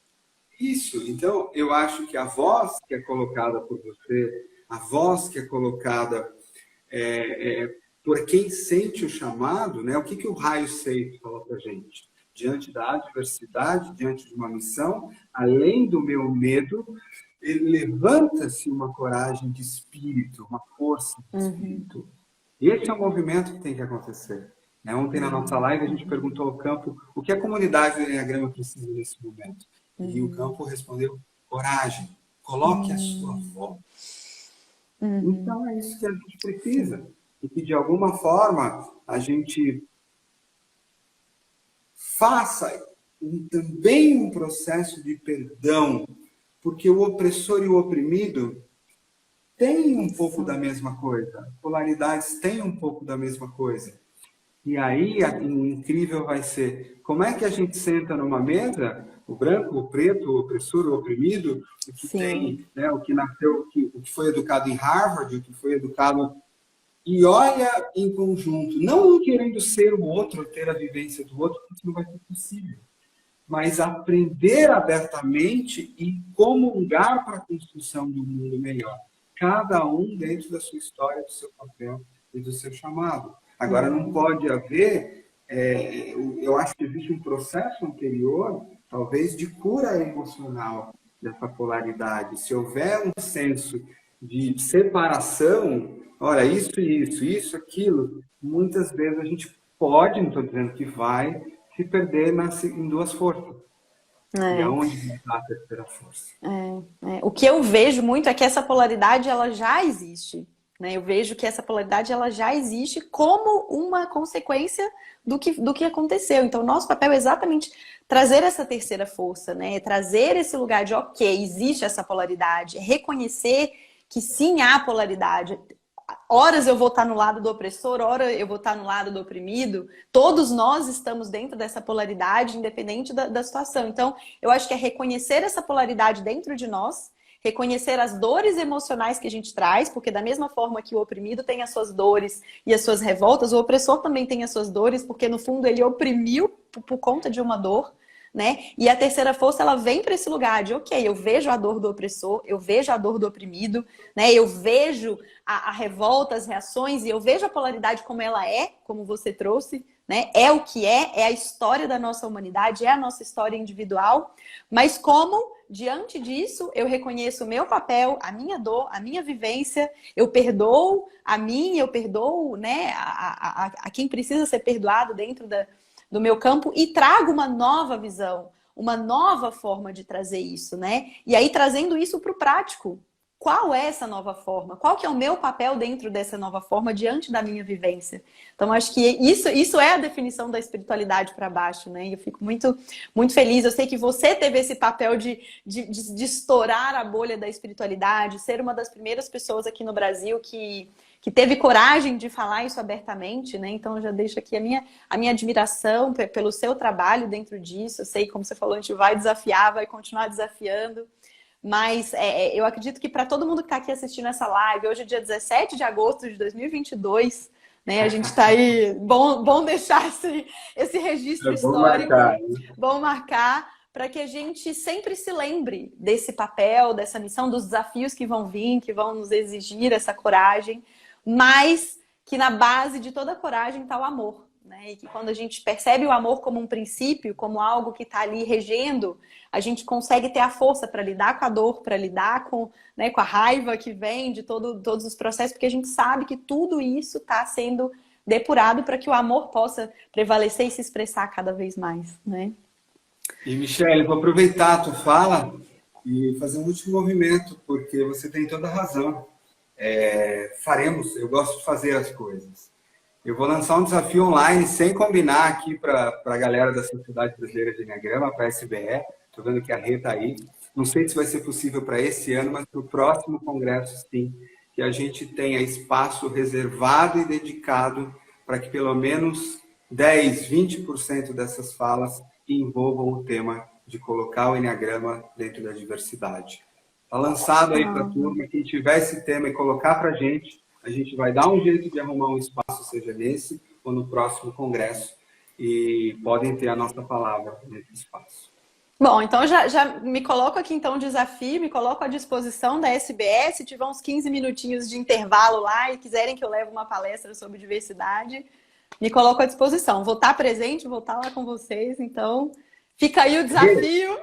Isso, então eu acho que a voz que é colocada por você, a voz que é colocada por quem sente o chamado, né? O que o raio Seixas fala para a gente? Diante da adversidade, diante de uma missão, além do meu medo, levanta-se uma coragem de espírito, uma força de espírito. E esse é o movimento que tem que acontecer. Ontem, na nossa live, a gente perguntou ao campo o que a comunidade do Enneagrama precisa nesse momento. E o campo respondeu: coragem, coloque a sua voz. Então, é isso que a gente precisa. E que, de alguma forma, a gente faça também um processo de perdão, porque o opressor e o oprimido têm um pouco da mesma coisa. Polaridades têm um pouco da mesma coisa. E aí, o incrível vai ser, como é que a gente senta numa mesa, o branco, o preto, o opressor, o oprimido, o que tem, né, o que nasceu, o que foi educado em Harvard, o que foi educado, e olha em conjunto, não um querendo ser o outro, ter a vivência do outro, porque isso não vai ser possível, mas aprender abertamente e comungar para a construção de um mundo melhor. Cada um dentro da sua história, do seu papel e do seu chamado. Agora, não pode haver, eu acho que existe um processo anterior, talvez, de cura emocional dessa polaridade. Se houver um senso de separação, olha, isso, aquilo, muitas vezes a gente pode, não estou dizendo que vai, se perder em duas forças. E aonde está a terceira força? O que eu vejo muito é que essa polaridade ela já existe. Eu vejo que essa polaridade ela já existe como uma consequência do que aconteceu. Então, nosso papel é exatamente trazer essa terceira força, né? Trazer esse lugar de, ok, existe essa polaridade, reconhecer que sim, há polaridade. Horas eu vou estar no lado do opressor, horas eu vou estar no lado do oprimido. Todos nós estamos dentro dessa polaridade, independente da situação. Então, eu acho que é reconhecer essa polaridade dentro de nós, reconhecer as dores emocionais que a gente traz, porque da mesma forma que o oprimido tem as suas dores e as suas revoltas, o opressor também tem as suas dores, porque no fundo ele oprimiu por conta de uma dor, né? E a terceira força, ela vem para esse lugar de, ok, eu vejo a dor do opressor, eu vejo a dor do oprimido, né? Eu vejo a revolta, as reações, e eu vejo a polaridade como ela é, como você trouxe, né? É o que é a história da nossa humanidade, é a nossa história individual, mas como, diante disso, eu reconheço o meu papel, a minha dor, a minha vivência, eu perdoo a mim, eu perdoo, né, a quem precisa ser perdoado dentro do meu campo e trago uma nova visão, uma nova forma de trazer isso, né? E aí, trazendo isso para o prático. Qual é essa nova forma? Qual que é o meu papel dentro dessa nova forma diante da minha vivência? Então, acho que isso é a definição da espiritualidade para baixo, né? E eu fico muito, muito feliz. Eu sei que você teve esse papel de estourar a bolha da espiritualidade, ser uma das primeiras pessoas aqui no Brasil que teve coragem de falar isso abertamente, né? Então, eu já deixo aqui a minha admiração pelo seu trabalho dentro disso. Eu sei, como você falou, a gente vai desafiar, vai continuar desafiando. Mas eu acredito que para todo mundo que está aqui assistindo essa live, hoje é dia 17 de agosto de 2022, né? A gente está aí, bom deixar esse registro histórico, bom marcar, para que a gente sempre se lembre desse papel, dessa missão, dos desafios que vão vir, que vão nos exigir essa coragem, mas que na base de toda coragem está o amor. Né? E que quando a gente percebe o amor como um princípio, como algo que está ali regendo, a gente consegue ter a força para lidar com a dor, para lidar com a raiva que vem de todos os processos, porque a gente sabe que tudo isso está sendo depurado para que o amor possa prevalecer e se expressar cada vez mais. Né? E, Michele, vou aproveitar a tua fala e fazer um último movimento, porque você tem toda a razão. Eu gosto de fazer as coisas. Eu vou lançar um desafio online sem combinar aqui para a galera da Sociedade Brasileira de Enneagrama, para a SBE. Estou vendo que a Rê está aí. Não sei se vai ser possível para esse ano, mas para o próximo congresso, sim, que a gente tenha espaço reservado e dedicado para que pelo menos 10, 20% dessas falas envolvam o tema de colocar o Enneagrama dentro da diversidade. Está lançado aí para a turma, quem tiver esse tema e colocar para a gente vai dar um jeito de arrumar um espaço, seja nesse ou no próximo congresso, e podem ter a nossa palavra nesse espaço. Bom, então já me coloco aqui então o desafio, me coloco à disposição da SBS, se tiver uns 15 minutinhos de intervalo lá e quiserem que eu leve uma palestra sobre diversidade, me coloco à disposição. Vou estar presente, vou estar lá com vocês, então fica aí o desafio.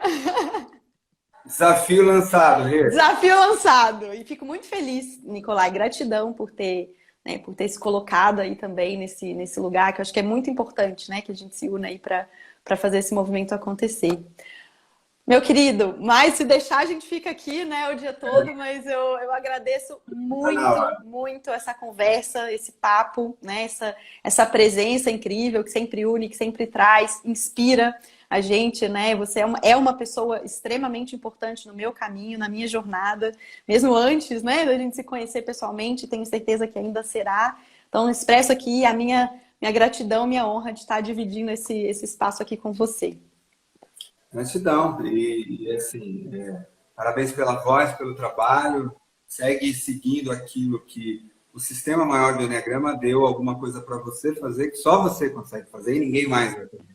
Desafio lançado, Rê. Desafio lançado. E fico muito feliz, Nicolai, gratidão por ter, né, por ter se colocado aí também nesse lugar, que eu acho que é muito importante, né, que a gente se una aí para fazer esse movimento acontecer. Meu querido, mas se deixar a gente fica aqui, né, o dia todo, mas eu agradeço muito essa conversa, esse papo, né, essa presença incrível que sempre une, que sempre traz, inspira a gente, né, você é uma pessoa extremamente importante no meu caminho, na minha jornada, mesmo antes, né, da gente se conhecer pessoalmente, tenho certeza que ainda será. Então, expresso aqui a minha gratidão, minha honra de estar dividindo esse espaço aqui com você. Gratidão. Assim, parabéns pela voz, pelo trabalho. Segue seguindo aquilo que o sistema maior do Enneagrama deu alguma coisa para você fazer, que só você consegue fazer e ninguém mais vai fazer.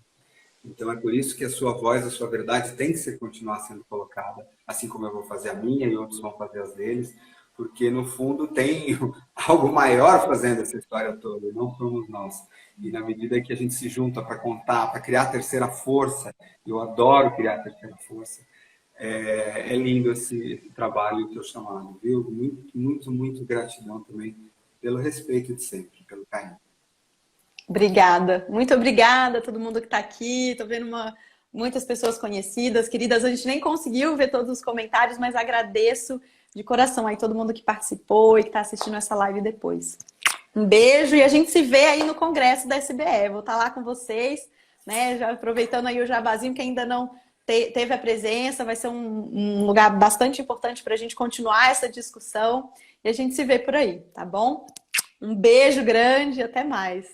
Então, é por isso que a sua voz, a sua verdade tem que continuar sendo colocada, assim como eu vou fazer a minha e outros vão fazer as deles, porque, no fundo, tem algo maior fazendo essa história toda, não somos nós. E na medida que a gente se junta para contar, para criar a terceira força, eu adoro criar a terceira força, é lindo esse trabalho e o teu chamado, viu? Muito gratidão também pelo respeito de sempre, pelo carinho. Obrigada, muito obrigada a todo mundo que está aqui. Estou vendo muitas pessoas conhecidas, queridas. A gente nem conseguiu ver todos os comentários, mas agradeço de coração aí todo mundo que participou e que está assistindo essa live depois. Um beijo e a gente se vê aí no congresso da SBE. Vou estar lá com vocês, né? Já aproveitando aí o jabazinho que ainda não teve a presença, vai ser um lugar bastante importante para a gente continuar essa discussão e a gente se vê por aí, tá bom? Um beijo grande e até mais.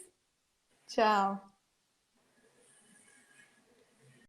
Tchau.